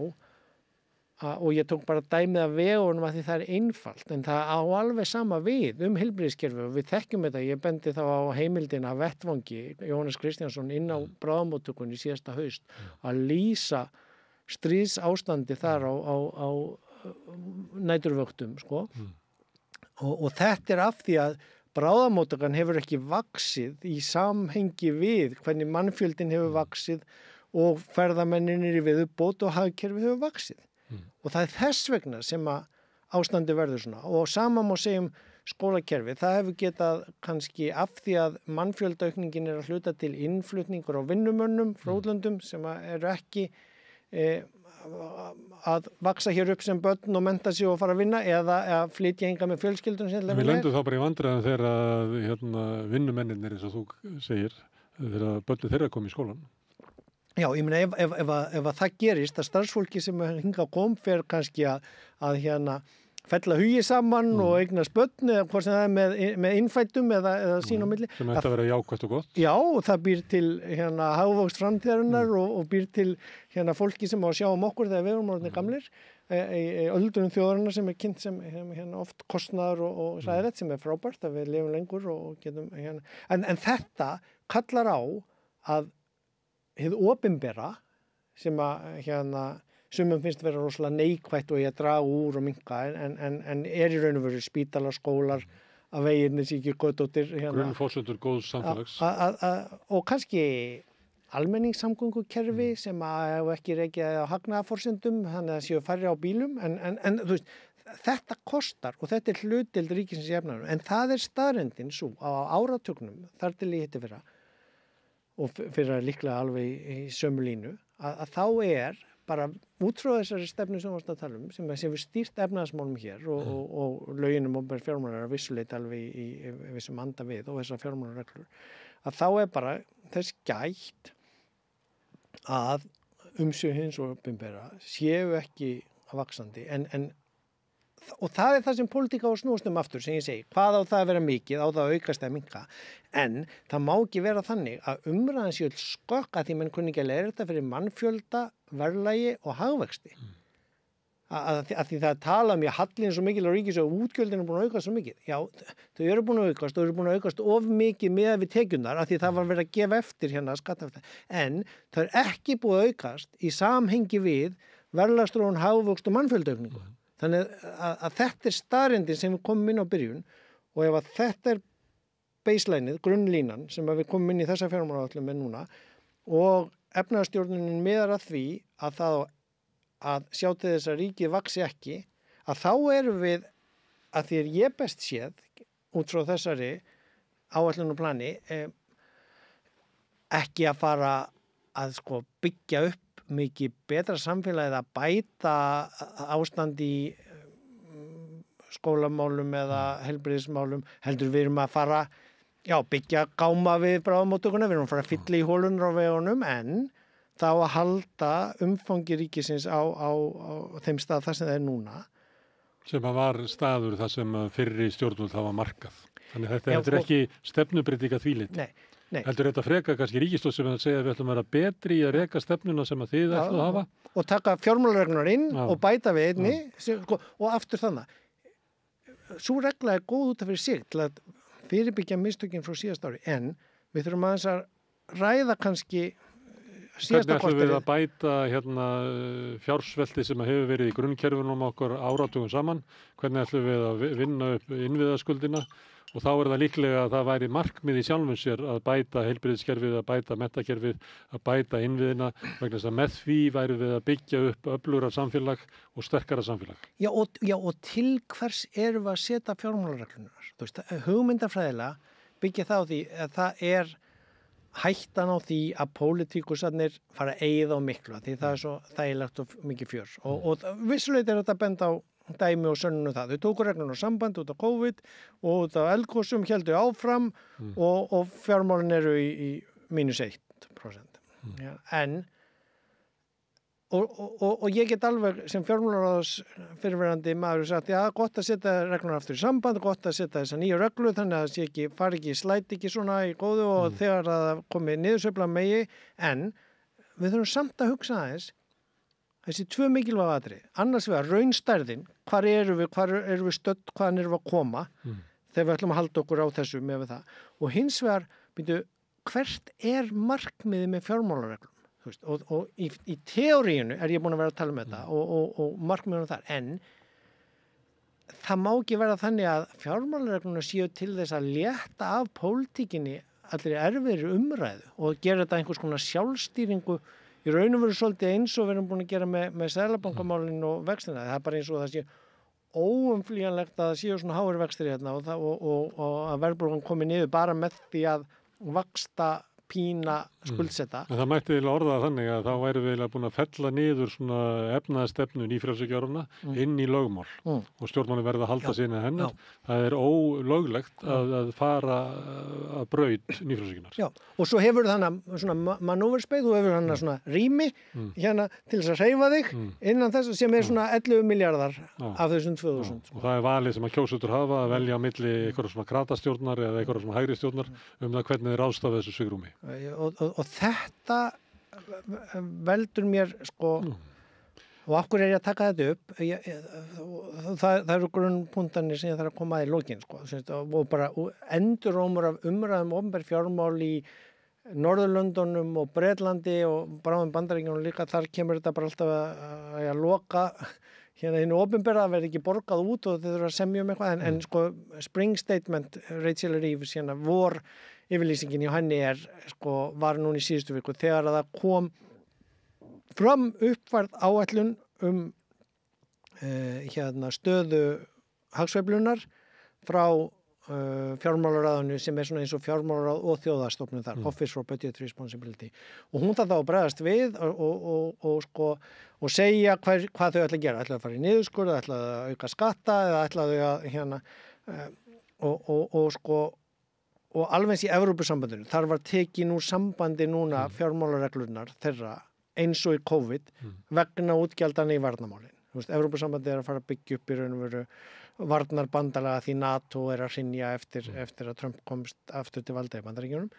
og ég tók bara dæmið af vegunum að því það einfalt, en það á alveg sama við heilbrigðiskerfi og við þekkjum þetta, ég bendi þá á heimildina vettvangi, Jóhannes Kristjánsson inn á bráðamóttökunni síðasta haust að lýsa stríðsástandi þar á næturvöktum, sko. Og þetta af því að bráðamóttakan hefur ekki vaxið í samhengi við hvernig mannfjöldin hefur vaxið og ferðamenninir í viðbót og hagkerfi hefur vaxið. Og það þess vegna sem að ástandi verður svona. Og sama má segja skólakerfi. Það hefur getað kannski af því að mannfjöldaaukningin að hluta til innflutningur á vinnumönnum frá útlöndum sem eru ekki að vaksa hér upp sem börn og mennta sig og fara að vinna eða að flytja hingað með fjölskyldun. Við lendum þá bara í vandræðum þegar vinnumennirnir eins og þú segir þegar börnir þeirra kom í skólan. Já, ég meina ef að það gerist að starfsfólki sem hingað kom fer kannski að hérna fella hugi saman og eignast börn eða hvað sem það er með innfættum eða sín á milli. Sem ætti að vera jákvætt og gott. Já, og það býr til hérna hagvöxt framtíðarinnar og býr til hérna fólki sem á að sjá okkur þegar við erum orðnir gamlir. Öldrun þjóðarinnar sem kynnt sem hérna oft kostnaður og hræðilegt sem frábært að við lifum lengur og getum hérna. En þetta kallar á að hið opinbera sem að hérna sumum finnst vera rosalega neikvætt og ég að draga úr og minnka en í raun og veru spítalar, skólar að veginni sé ekki götóttir hérna. Grunnforsendur góðs samfélags. Og kannski almenningssamgöngukerfi sem að ef ekki rekja á hagnaðarforsendum þannig að séu færri á bílum en þú veist, þetta kostar og þetta hlutdeild ríkisins í efnahagnum en það staðreyndin svo á áratugnum þar til í hitti fyrra og fyrir líklega alveg í sömu línu að þá bara út frá þessari stefnu sem við varst að tala sem við stýrt efnahagsmálum hér og löginum opinber fjármálareglur vissuleyti alveg í vissum anda við og þessar fjármálareglur að þá bara þess gætt að umsvif hins opinbera séu ekki vaxandi og það það sem pólitík á að snúast aftur sem ég segi, hvað á það að vera mikið, á það að aukast eða minnka, en það má ekki vera þannig að umræðan sé öll skökk að því menn kunni ekki að leiða þetta fyrir mannfjölda, verðlagi og hagvexti. Að því það tala um hallinn svo mikil á ríkis og útgjöldin búin að aukast svo mikið. Já, þau eru búin að aukast of mikið með við tekjurnar að því það var verið að gefa eftir hérna skattafæð. En það ekki búið að aukast í samhengi við verðlagsþróun, hagvöxt og mannfjöldaaukningu. Þannig að þetta staðreyndin sem við komum inn á byrjun og ef að þetta baselineið, grunnlínan sem við komum inn í þessa fjármálaáætlun með núna og efnahagsstjórnunin miðar að því að það að sjá til þess að ríkið vaxi ekki að þá erum við að því ég best séð út frá þessari áætlun og plani ekki að fara að byggja upp mikið betra samfélagið að bæta ástand í skólamálum eða heilbrigðismálum heldur við erum að fara byggja gáma við bráðamóttökuna, við erum að fara að fylla í hólunur á vegunum en þá að halda umfangi ríkisins á þeim stað þar sem það núna. Sem að var staður þar sem fyrri stjórnvöld hafa markað. Þannig þetta er ekki stefnubreyting að því lit. Nei. Heldur þetta freka kannski ríkisstjórn sem að segja að við ætlum að vera betri í að reka stefnuna sem að þið ætlum að hafa? Og taka fjármálareglunar inn og bæta við einni og aftur þannig. Sú regla góð út af fyrir sig til að fyrirbyggja mistökin frá síðast ári en við þurfum aðeins að ræða kannski síðasta korterið. Hvernig ætlum við að bæta fjársvelti sem hefur verið í grunnkerfunum okkar áratugum saman? Hvernig ætlum við að vinna upp innviðaskuldina? Og þá það líklega að það væri markmið í sjálfum sér að bæta heilbrigðiskerfið, að bæta menntakerfið, að bæta innviðina, vegna þess að með því væri við að byggja upp öflugra samfélag og sterkara samfélag. Já, og til hvers erum við að setja fjármálareglunar? Þú veist, hugmyndafræðilega byggja það á því að það hættan á því að pólitíkusarnir fara að eyða á miklu, því það svo þægilegt og mikið fjör. Og vissulega þetta benda á dæmi og sönnun það. Þau tóku regluna samband út af COVID og út af eldgosum héldu áfram og fjármálin eru í -1%. Ja, en og ég get alveg sem fjármálaráðs fyrirverandi maður sagt, gott að setja regluna aftur í samband, gott að setja þessa nýju reglu þannig að það fari ekki, slæti ekki svona í góðu og þegar það komi niðursveifla megi, en við þurfum samt að hugsa aðeins þessi tvö mikilvæg atriði, annars vegar raunstærðin, hvar erum við stödd, hvaðan erum við að koma þegar við ætlum að halda okkur á þessu með það og hins vegar, hvert markmiðið með fjármálareglum? Og í teóríinu ég búin að vera að tala um þetta og markmiðunum þar, en það má ekki vera þannig að fjármálaregluna séu til þess að létta af pólitíkinni allir erfiðri umræðu og gera þetta einhvers konar sjálfstýringu í raun og veru svolítið eins og við erum búin að gera með seðlabankamálin og vextina. Það bara eins og það sé óumflýjanlegt að það séu svona háir vextir hérna og að verðbólgan komi niður bara með því að vaxta pína skuldsetta. En það mætti eiginlega orða það þannig að þá væru við eiginlega búin að fella niður svona efnaðastefnu nýfrjálshyggjuáranna inn í lögmál og stjórnmáli verða að halda sinni hennar. Það er ólöglegt að fara að braut nýfrjálshyggjunar. Já, og svo hefur þannig svona manúverspeið, þú hefur þannig svona rými hérna til þess að hreyfa þig innan þess sem er svona 11 miljardar af þessum 2000. Og það er valið sem að kjósendur hafa að velja á milli einhverja svona kratastjórnar eða einhverja svona hægri stjórnar það hvernig þeir ráðstafa þessu svigrúmi. Og þetta veldur mér sko, og af hverju er ég að taka þetta upp? Það eru grunnpuntanir sem ég þarf að koma að í lokin sko, og bara endurómur af umræðum opinber fjármál í Norðurlöndunum og Bretlandi og bráðum Bandaríkjunum líka, þar kemur þetta bara alltaf að loka hérna hinu opinbera, verði ekki borgað út og þau þurfa að semja eitthvað, en sko Spring Statement, Rachel Reeves hérna, vor yfirlýsingin hjá henni sko, var núna í síðustu viku þegar að það kom fram uppfærð áætlun hérna stöðu hagsveiflunar frá fjármálaráðinu sem er svona eins og fjármálaráð og þjóðastofnun þar, Office for Budget Responsibility, og hún þarf þá að bregðast við og segja hvað þau ætla að gera, ætla að fara í niðurskurð, ætla að auka skatta eða ætla þau að hérna og alveg eins í Evrópusambandinu, þar var tekið nú sambandi núna fjármálareglurnar þeirra eins og í COVID vegna útgjaldana í varnarmálin. Evrópusambandið er að fara að byggja upp í raun og veru varnarbandalega því NATO er að hrynja eftir að Trump komst aftur til valda í Bandaríkjunum.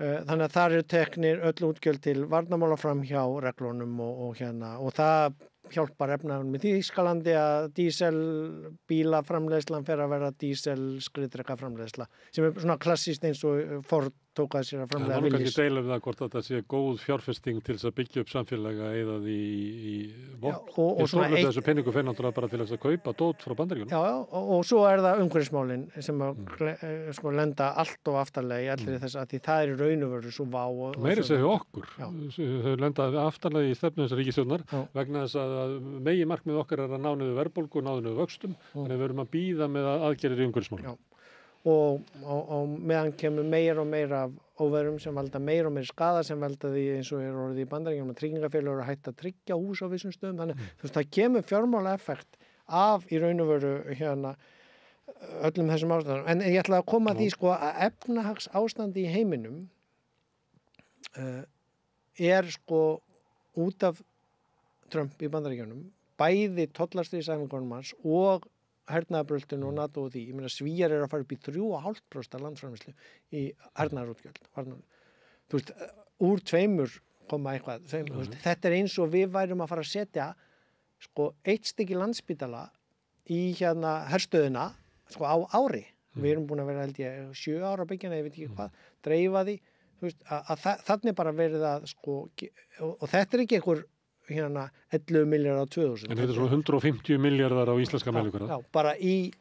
Þannig að þar eru teknir öll útgjöld til varnarmála fram hjá reglunum og það hjálpar efnaðum í Þýskalandi að díselbílaframleiðslan fer að vera díselskrýðdrekaframleiðsla sem er svona klassískt eins og Ford tók að sér að framleiða Willys. Það var kannski deila við það hvort þetta sé góð fjárfesting til þess að byggja upp samfélaga eða í vopn. Og svona þessu peningu fer náttúrulega bara til þess að kaupa dót frá Bandaríkjunum. Já, og svo er það umhverfismálin sem sko lenda allt og aftarlega í allri þess að því það er í raun og veru svo vá. Meiri segja okkur. Þau lenda aftarlega í stefnu þessar ríkisstjórnar vegna þess að megi markmið okkar er að ná niður verðbólgu og ná niður vöxtum, þannig við erum að bíða með aðgerðir í umhverfismálum. Og meðan kemur meira og meira af óveðrum sem valda meira og meira skada sem valda því eins og er orðið í Bandaríkjunum að tryggingafélög eru hætt að tryggja hús á vissum stöðum, þannig það kemur fjármála effekt af í raun og veru hérna öllum þessum ástæðum. En ég ætla að koma að því sko að efnahags ástandi í heiminum er sko út af Trump í Bandaríkjunum, bæði tollastríðsæfingunum hans og hernaðarbröltinu og NATO og því. Ég meina Svíar eru að fara upp í 3,5% landsframleiðslu í hernaðarútgjöld. Þú veist, úr 2 koma eitthvað. Þetta er eins og við værum að fara að setja sko 1 stykki Landspítala í hérna herstöðina sko á ári. Við erum búin að vera held ég 7 ára byggjana, ég veit ekki hvað, dreifa því. Þú veist, þannig bara verið að sko, og þetta er ekki einhver hérna 11 miljardar á 2000. En þetta er svona 150 miljardar á íslenska mælikvarða. Já, bara í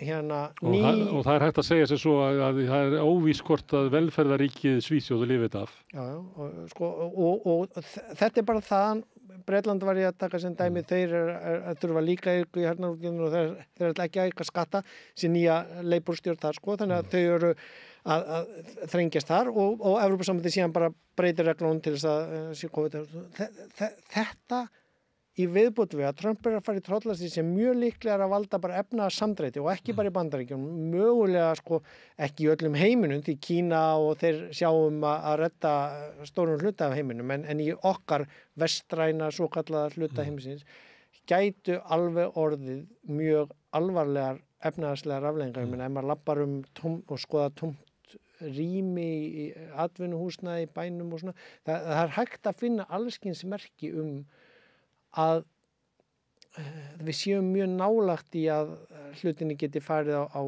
hérna og það er hægt að segja sér svo að það er óvíst hvort að velferðaríkið Svíþjóð lifið af. Já, og þetta er bara það. Bretland var ég að taka sem dæmi, þeir þurfa líka í hernaðarútgjöldum og þeir ætla ekki að auka skatta sem nýja Labour-stjórn þar sko, þannig að þau eru að þrengjast þar og Evrópusambandið síðan bara breytir reglunum til þess að þetta í viðbót við að Trump er að fara í trollasti sem mjög líklega er að valda bara efnahagssamdrætti og ekki bara í Bandaríkjunum, mögulega sko ekki í öllum heiminum því Kína og þeir sjáum að redda stórum hluta af heiminum en í okkar vestræna svokallaða hluta heimisins gætu alveg orðið mjög alvarlegar efnahagslegar afleiðingar. Ég meina ef maður lappar og skoða tómt rými í atvinnuhúsnæði í bænum og svona, það er hægt að finna allskyns merki að við séum mjög nálagt í að hlutinni geti farið á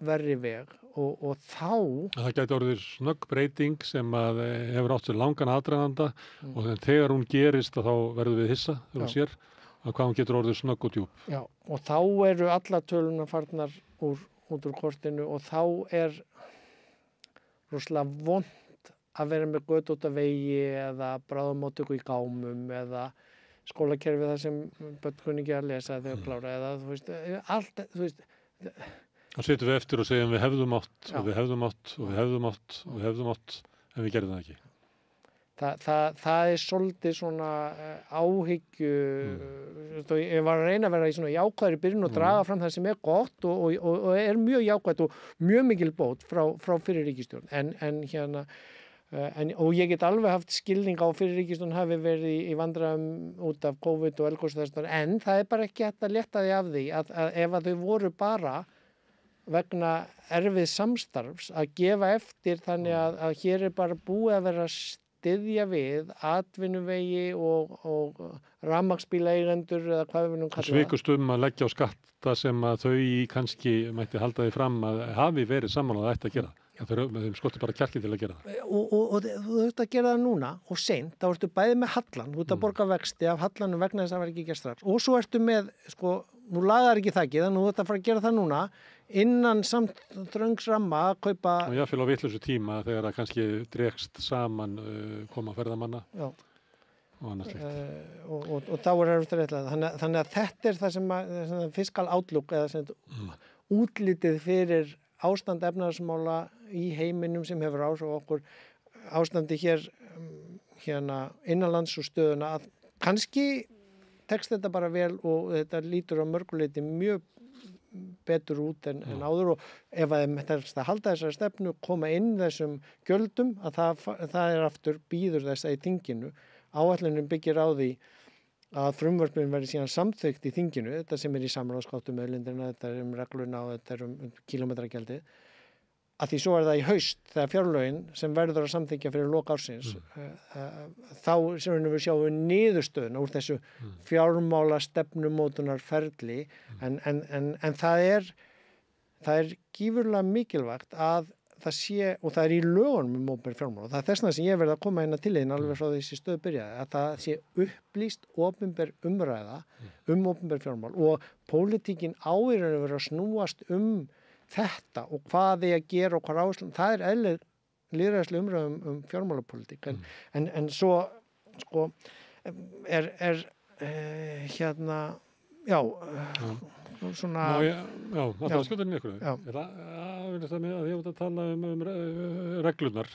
verri veg og þá... Það gæti orðið snögg breyting sem að hefur átt sér langan aðdraganda og þegar hún gerist þá verðum við hissa þegar hún sér að hvað hún getur orðið snögg og djúp. Já, og þá eru allar töluna farnar út úr kortinu og þá er rosalega vont að vera með götóttavegi eða bráðamóttöku í gámum eða skólakerfi þar sem börn kunni ekki að lesa þegar klára eða þú veist, allt, þú veist. Þá setjum við eftir og segjum við hefðum átt og við hefðum átt og við hefðum átt og við hefðum átt en við gerðum það ekki. Það svolítið svona áhyggju, ég var að reyna að vera í svona jákvæðri byrjun og draga fram það sem gott og mjög jákvætt og mjög mikil bót frá fyrir ríkisstjórn. Og ég get alveg haft skilning á fyrir ríkisstjórn hafi verið í vandræðum út af COVID og eldgos og þess, en það bara ekki hægt að létta því af því að ef að þau voru bara vegna erfið samstarfs að gefa eftir þannig að hér bara búið að vera styðja við atvinnuvegi og rafmagnsbílaeigendur eða hvað við nú kalla það. Svikust að leggja á skatta sem að þau kannski mætti halda því fram að hafi verið sammála að ætti að gera. Þeim skorti bara kjarki til að gera það. Og þú ert að gera það núna og seint, þá ertu bæði með hallan, þú ert að borga vexti af hallanum vegna þess að það var ekki gert strax. Og svo ertu með, nú lagar ekki þakkið, þannig þú ert að fara að gera það núna innan samt þröngsramma að kaupa. Og jáfnvel á vitlausu tíma þegar það kannski dregst saman koma ferðamanna. Já. Og annað slíkt. Og þá erfitt að réttlæta. Þannig að þetta það sem fiskal outlook eða sem útlitið fyrir ástand efnahagsmála í heiminum sem hefur áhrif á okkur, ástandi hér innanlands og stöðuna, að kannski tekst þetta bara vel og þetta lítur á mörguleiti mjög betur út en áður, og ef það halda þessari stefnu, koma inn þessum gjöldum, að það aftur býður þess að í þinginu. Áætlunin byggir á því að frumvörpin verði síðan samþykkt í þinginu, þetta sem í samráðsgáttum með auðlindina, þetta regluna og þetta kílómetragjaldið, að því svo það í haust þegar fjárlögin sem verður að samþykkja fyrir lok ársins, þá sem við sjáum niðurstöðuna úr þessu fjármála stefnumótunarferli, en það er gífurlega mikilvægt að það sé, og það í lögunum opinber fjármál, og það þessna sem ég verið að koma inn að til alveg frá þessi stöð byrjaði, að það sé upplýst opinber umræða opinber fjármál, og pólitíkin áður verið að snúast þetta og hvað þið að gera og hvað áherslu, það eðlileg lýðræðisleg umræða fjármálapólitík, en svo svona það er skjóta inn ykkur það að ég veit að tala reglurnar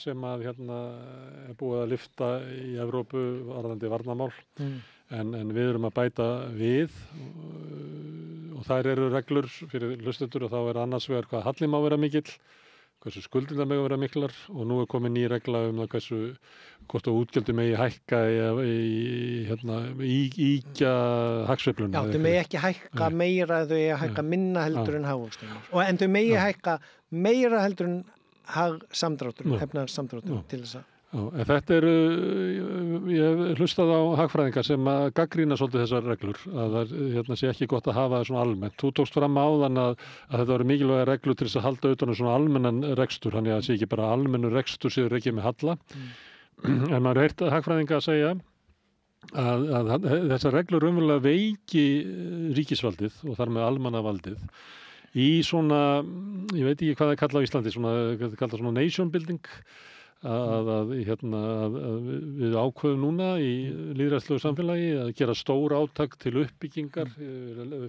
sem að er búið að lyfta í Evrópu varðandi varnarmál, en við erum að bæta við og þær eru reglur fyrir hlustendur, og þá annars vegar hvað halli má vera mikill, hversu skuldinnar mega vera miklar, og nú komin ný regla það hversu hvort að útgjöldum megi hækka íkja hagsveifluna. Já, þau megi ekki hækka meira, þau megi hækka minna heldur en hagvöxtunar, en þau megi hækka meira heldur en hagsamdráttur, efnahagssamdráttur til þess að. En þetta ég hlustað á hagfræðinga sem að gagnrýna svolítið þessar reglur, að það sé ekki gott að hafa það svona almennt. Þú tókst fram áðan að þetta voru mikilvæga reglur til þess að halda utan svona almennan rekstur, þannig að það sé ekki bara almennur rekstur séu rekið með halla. En maður heyrt hagfræðinga að segja að þessar reglur raunverulega veiki ríkisvaldið og þar með almannavaldið í svona, ég veit ekki hvað það kalla á Íslandi, svona nation building, að við ákveðum núna í lýðræðislegu samfélagi að gera stór átak til uppbyggingar,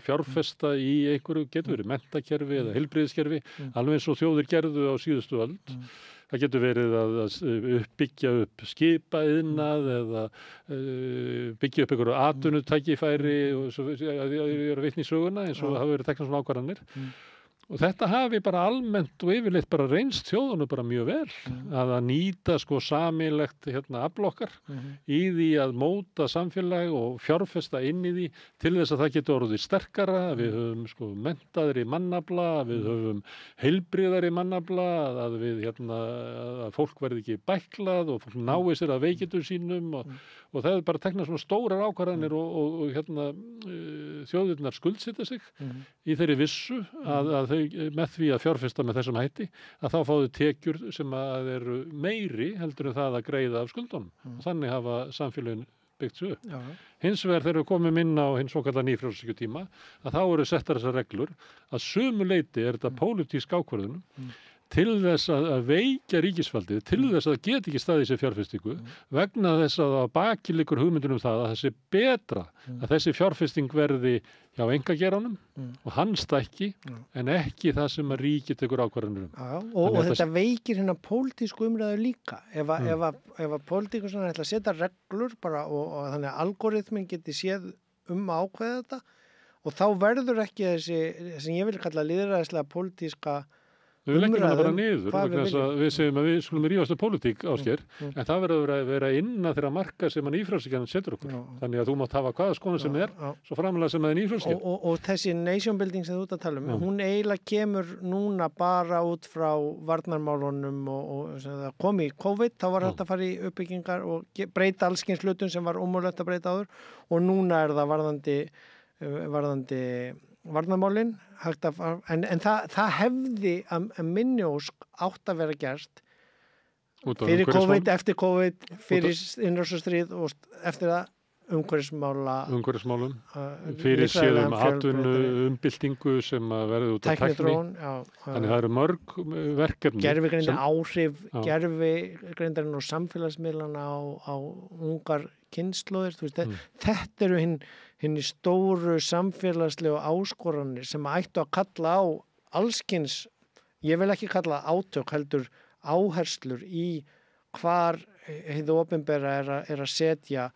fjárfesta í einhverju, getur verið menntakerfi eða heilbrigðiskerfi, alveg eins og þjóðir gerðu á síðustu öld. Það getur verið að uppbyggja upp skipaiðnað eða byggja upp einhverju atvinnutækifæri, og svo ég er vitni í söguna eins og hafa verið teknar svona ákvarðanir. Og þetta hafi bara almennt og yfirleitt bara reynst þjóðunum bara mjög vel að nýta sameiginlegt afl okkar í því að móta samfélag og fjárfesta inn í því til þess að það getur orðið sterkara, við höfum menntaðri mannafla, við höfum heilbrigðari mannafla, að að fólk verði ekki bæklað og fólk nái sér að veikindum sínum, og það bara tekna svona stórar ákvarðanir og þjóðirnar skuldsetja sig í þeirri vissu að þau með því að fjárfesta með þessum hætti, að þá fá þau tekjur sem að eru meiri heldur en það að greiða af skuldunum. Þannig hafa samfélögin byggt sig upp. Hins vegar þegar við komum inn á hins svokallaða nýfrjálshyggjutíma, að þá eru settar þessar reglur að sumu leyti þetta pólitísk ákvörðun til þess að veikja ríkisvaldið, til þess að það geti ekki staðið sér fjárfestingu, vegna þess að það baki liggur hugmyndunum það að það sé betra að þessi fjárfesting verði hjá einkageiranum og hann stækki en ekki það sem að ríkið tekur ákvarðanir um. Og þetta veikir hérna pólitísku umræðu líka. Ef að pólitíkusinn ætla að setja reglur bara og þannig að algoritminn geti séð að ákveða þetta og þá verður ekki þessi sem ég vil kalla lýðræðislega pólitíska Við leggjum það bara niður, vegna þess að við segjum að við skulum rífast á pólitík, Ásgeir, en það verður að vera innan þeirra marka sem að nýfrjálshyggjan setur okkur. Þannig að þú mátt hafa hvaða skoðun sem svo framanlega sem að er nýfrjálshyggjan. Og þessi nation building sem þú ert að tala hún eiginlega kemur núna bara út frá varnarmálunum og sem það kom í COVID, þá var þetta að fara í uppbyggingar og breyta allskyns hlutum sem var ómögulegt að breyta áður og núna er það varðandi varnarmálin en það hefði að minni ósk átt að vera gert fyrir COVID, eftir COVID, fyrir innrásarstríð og eftir það umhverfismálum fyrir séðum atvinnu umbyltingu sem að verði út af tækni þannig það eru mörg verkefni gervigreindin áhrif gervigreindarinn og samfélagsmiðlana á ungar kynslóðir þetta eru hinni stóru samfélagslegu áskoranir sem ættu að kalla á allskyns, ég vil ekki kalla átök heldur áherslur í hvar hið opinbera er að setja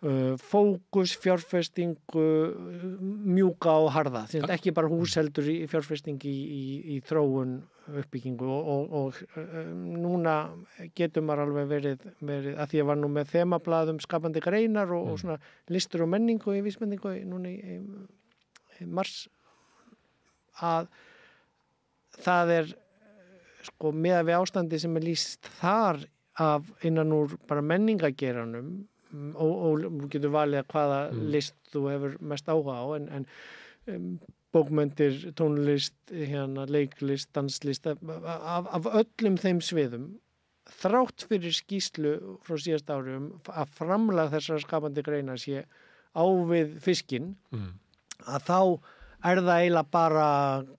fókus, fjárfestingu mjúka og harða ekki bara hús heldur í fjárfestingi í þróun uppbyggingu og núna getur maður alveg verið að því að var nú með þemablað skapandi greinar og svona listur og menningu í vísbendingu núna í mars að það er sko meðan við ástandi sem er lýst þar af innan úr bara menningageiranum og þú getur valið að hvaða list þú hefur mest áhuga á en bókmenntir, tónlist, leiklist, danslist af öllum þeim sviðum þrátt fyrir skýrslu frá síðast ári að framlag þessara skapandi greina sé á við fiskinn að þá er það eiginlega bara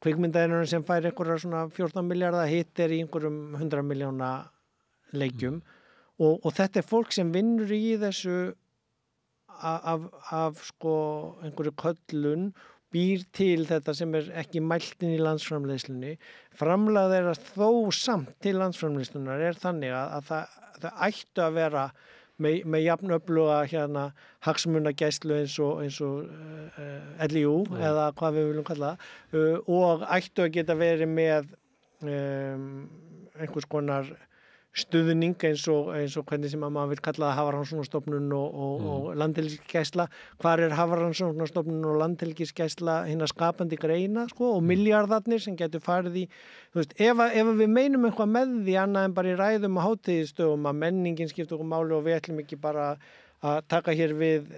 kvikmyndaðinurinn sem fær einhverja svona 14 milljarða hitt er í einhverjum 100 miljóna leikjum og þetta er fólk sem vinnur í þessu af sko einhverju köllun býr til þetta sem er ekki mælt inn í landsframleiðslunni framlag þeirra þó samt til landsframleiðslunar er þannig að það ættu að vera með jafnöfluga hagsmunagæslu eins og LIU eða hvað við viljum kalla og ættu að geta verið með einhvers konar stuðning eins og hvernig sem að maður vil kalla það Hafrannsóknastofnun og landhelgisgæsla. Hvar er Hafrannsóknastofnun og landhelgisgæsla hinna skapandi greina sko, og milljarðarnir sem getur farið í þú veist, ef við meinum eitthvað með því annað en bara í ræðum og hátíðistögum að menningin skiptir okkur máli og við ætlum ekki bara að taka hér við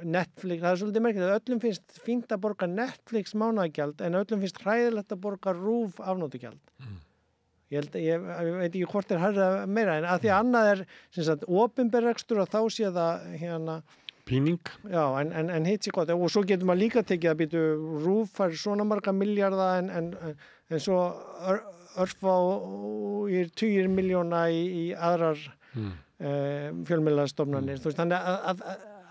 Netflix, það er svolítið merkilegt að öllum finnst fínt að borga Netflix mánaðargjald en öllum finnst hræðilegt að borga RÚV afnotagjald. Ég veit ekki hvort er hærra meira en að því að annað er sem sagt opinber rekstur og þá sé það píning. Já, en hitt sé gott og svo getur maður líka tekið að býtu RÚV fær svona marga milljarða en svo örfá í 20 milljóna í aðrar fjölmiðlastofnanir. Þú veist, þannig að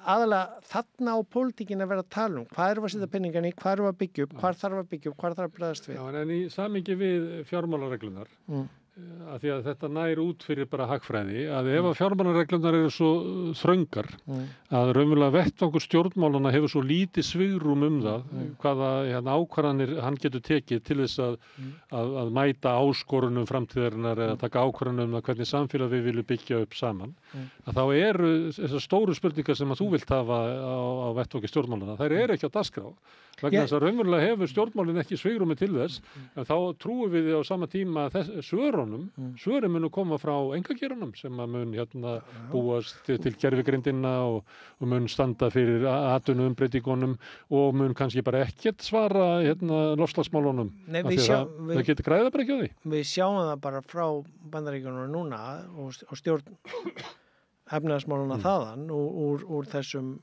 aðalega þarna á pólitíkin að vera að tala hvað erum að setja penningan í, hvað erum að byggja upp, hvað þarf að byggja upp, hvað þarf að bregðast við. Já, en í samhengi við fjármálareglunar, að því að þetta nær út fyrir bara hagfræði, að ef að fjármálareglunar eru svo þröngar, að raunverulega vettvangur stjórnmálana hefur svo lítið svigrúm það, hvaða ákvarðanir hann getur tekið til þess að mæta áskorunum framtíðarinnar eða taka ákvarðanum hvernig samfélag við viljum byggja upp saman, að þá eru þessar stóru spurningar sem að þú vilt hafa á vettvangi stjórnmálana, þær eru ekki á dagskrá. Vegna þess að raunverulega hefur stjórnmálin ekki svigrúmi til þess, en þá trúum við á sama tíma svörin munu koma frá einkageiranum sem að mun búast til gervigrindina og mun standa fyrir atvinnuumbreytingunum og mun kannski bara ekkert svara loftslagsmálunum. Nei, það getur græða bara ekki á því. Við sjáum það bara frá Bandaríkjunum núna og stjórn efnahagsmáluna þaðan úr þessum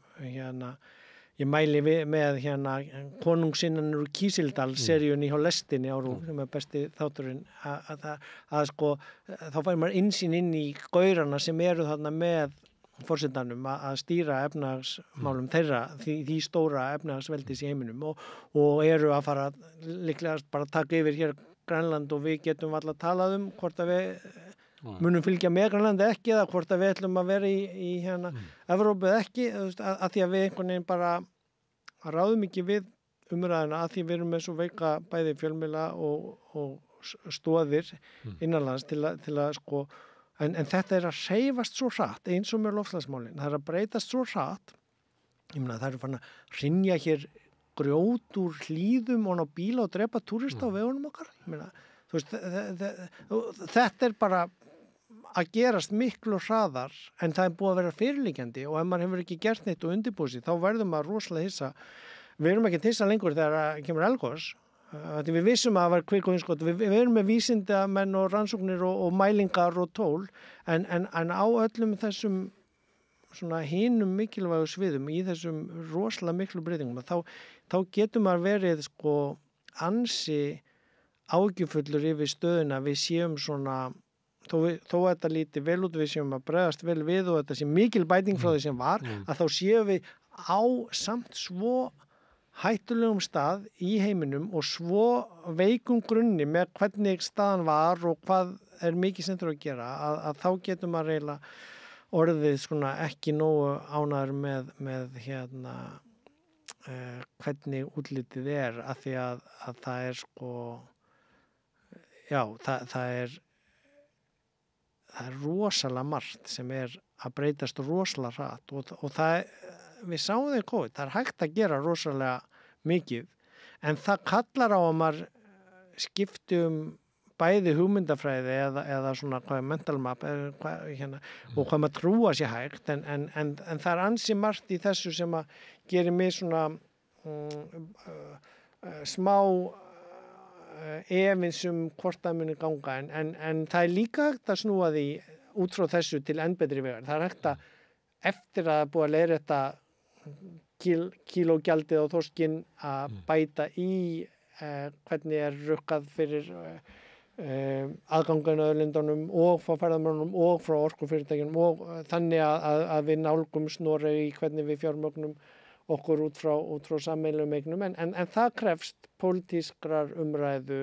ég mæli með hérna Konungsinnarnir úr Kísildal seríunni hjá Lestinni á RÚV sem besti þátturinn að sko þá fær maður innsýn inn í gaurana sem eru þarna með forsetanum að stýra efnahagsmálum þeirra því stóra efnahagsveldis í heiminum og eru að fara líklega bara taka yfir hér Grænland og við getum alltaf talað hvort að við munum fylgja með Grænlandi ekki eða hvort að við ætlum að vera í hérna Evrópu eða ekki að því að við einhvern veginn bara ráðum ekki við umræðina að því við erum með svo veika bæði fjölmiðla og stoðir innanlands til að sko en þetta að hreyfast svo hratt eins og með loftslagsmálin, það að breytast svo hratt ég meina það farin að hrynja hér grjót úr hlíðum og ná bíla og drepa túrista á vegunum okkar ég meina, þú veist þetta bara að gerast miklu hraðar en það búið að vera fyrirliggjandi og ef maður hefur ekki gert neitt og undirbúið sig þá verður maður rosalega hissa við erum ekki hissa lengur þegar kemur eldgos við vissum að það var kvikmyndaskot við erum með vísindamenn og rannsóknir og mælingar og tól en á öllum þessum svona hinum mikilvægu sviðum í þessum rosalega miklu breytingum þá getur maður verið sko ansi áhyggjufullur yfir stöðuna við séum svona þó að þetta líti vel út við séum að bregðast vel við og þetta sé mikil bæting frá því sem var að þá séum við á samt svo hættulegum stað í heiminum og svo veikum grunni með hvernig staðan var og hvað mikið sem þurfa að gera að þá getur maður eiginlega orðið svona ekki nógu ánægður með hérna hvernig útlitið að því að það sko já, það er rosalega margt sem að breytast rosalega hratt og það við sáum það í COVID, það hægt að gera rosalega mikið, en það kallar á að maður skipti bæði hugmyndafræði eða svona hvað mental map hérna, og hvað maður trúa sér hægt, en það er ansi margt í þessu sem að gerir mig svona smá efins hvort það muni ganga, en það er líka hægt að snúa því út frá þessu til enn betri vegar. Það er hægt að eftir að búa að leiðrétta kílógjaldið og þorskinn að bæta í hvernig rukkað fyrir aðgangan að auðlindunum og frá ferðamönnum og frá orkufyrirtækjunum og þannig að við nálgumst Noregi í hvernig við fjármögnum okkur út frá sameiginlegum eignum en það krefst pólitískrar umræðu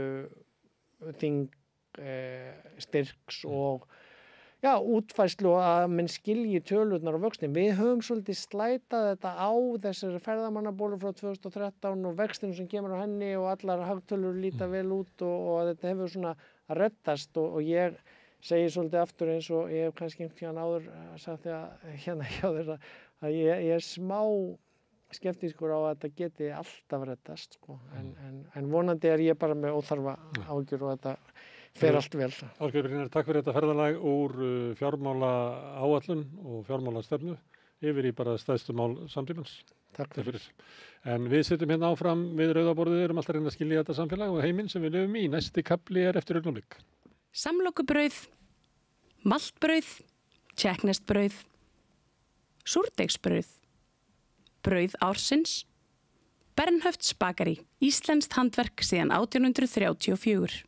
styrks og útfærslu og að menn skilji tölurnar og vöxtin. Við höfum svolítið slætað þetta á þessari ferðamannabólu frá 2013 og vextinu sem kemur á henni og allar hagtölur líta vel út og þetta hefur svona að reddast og ég segi svolítið aftur eins og ég hef kannski einhvern áður sagt því að hérna hjá þér að ég er smá skeptískur á að þetta geti alltaf reddast sko. En vonandi ég bara með óþarfa áhyggjur og þetta fer allt vel. Ásgeir Brynjar, takk fyrir þetta ferðalag úr fjármála áætlun og fjármálastefnu yfir í bara stærstu mál samtímans. Takk fyrir. En við sitjum hérna áfram við rauðaborðið, erum alltaf reyna að skilja þetta samfélag og heiminn sem við lifum í. Næsti kafli eftir augnablik. Samlokubrauð, maltbrauð, tékkneskt-brauð, súrdeigsbrauð, brauð ársins, Bernhöfts bakari, íslenskt handverk síðan 1834.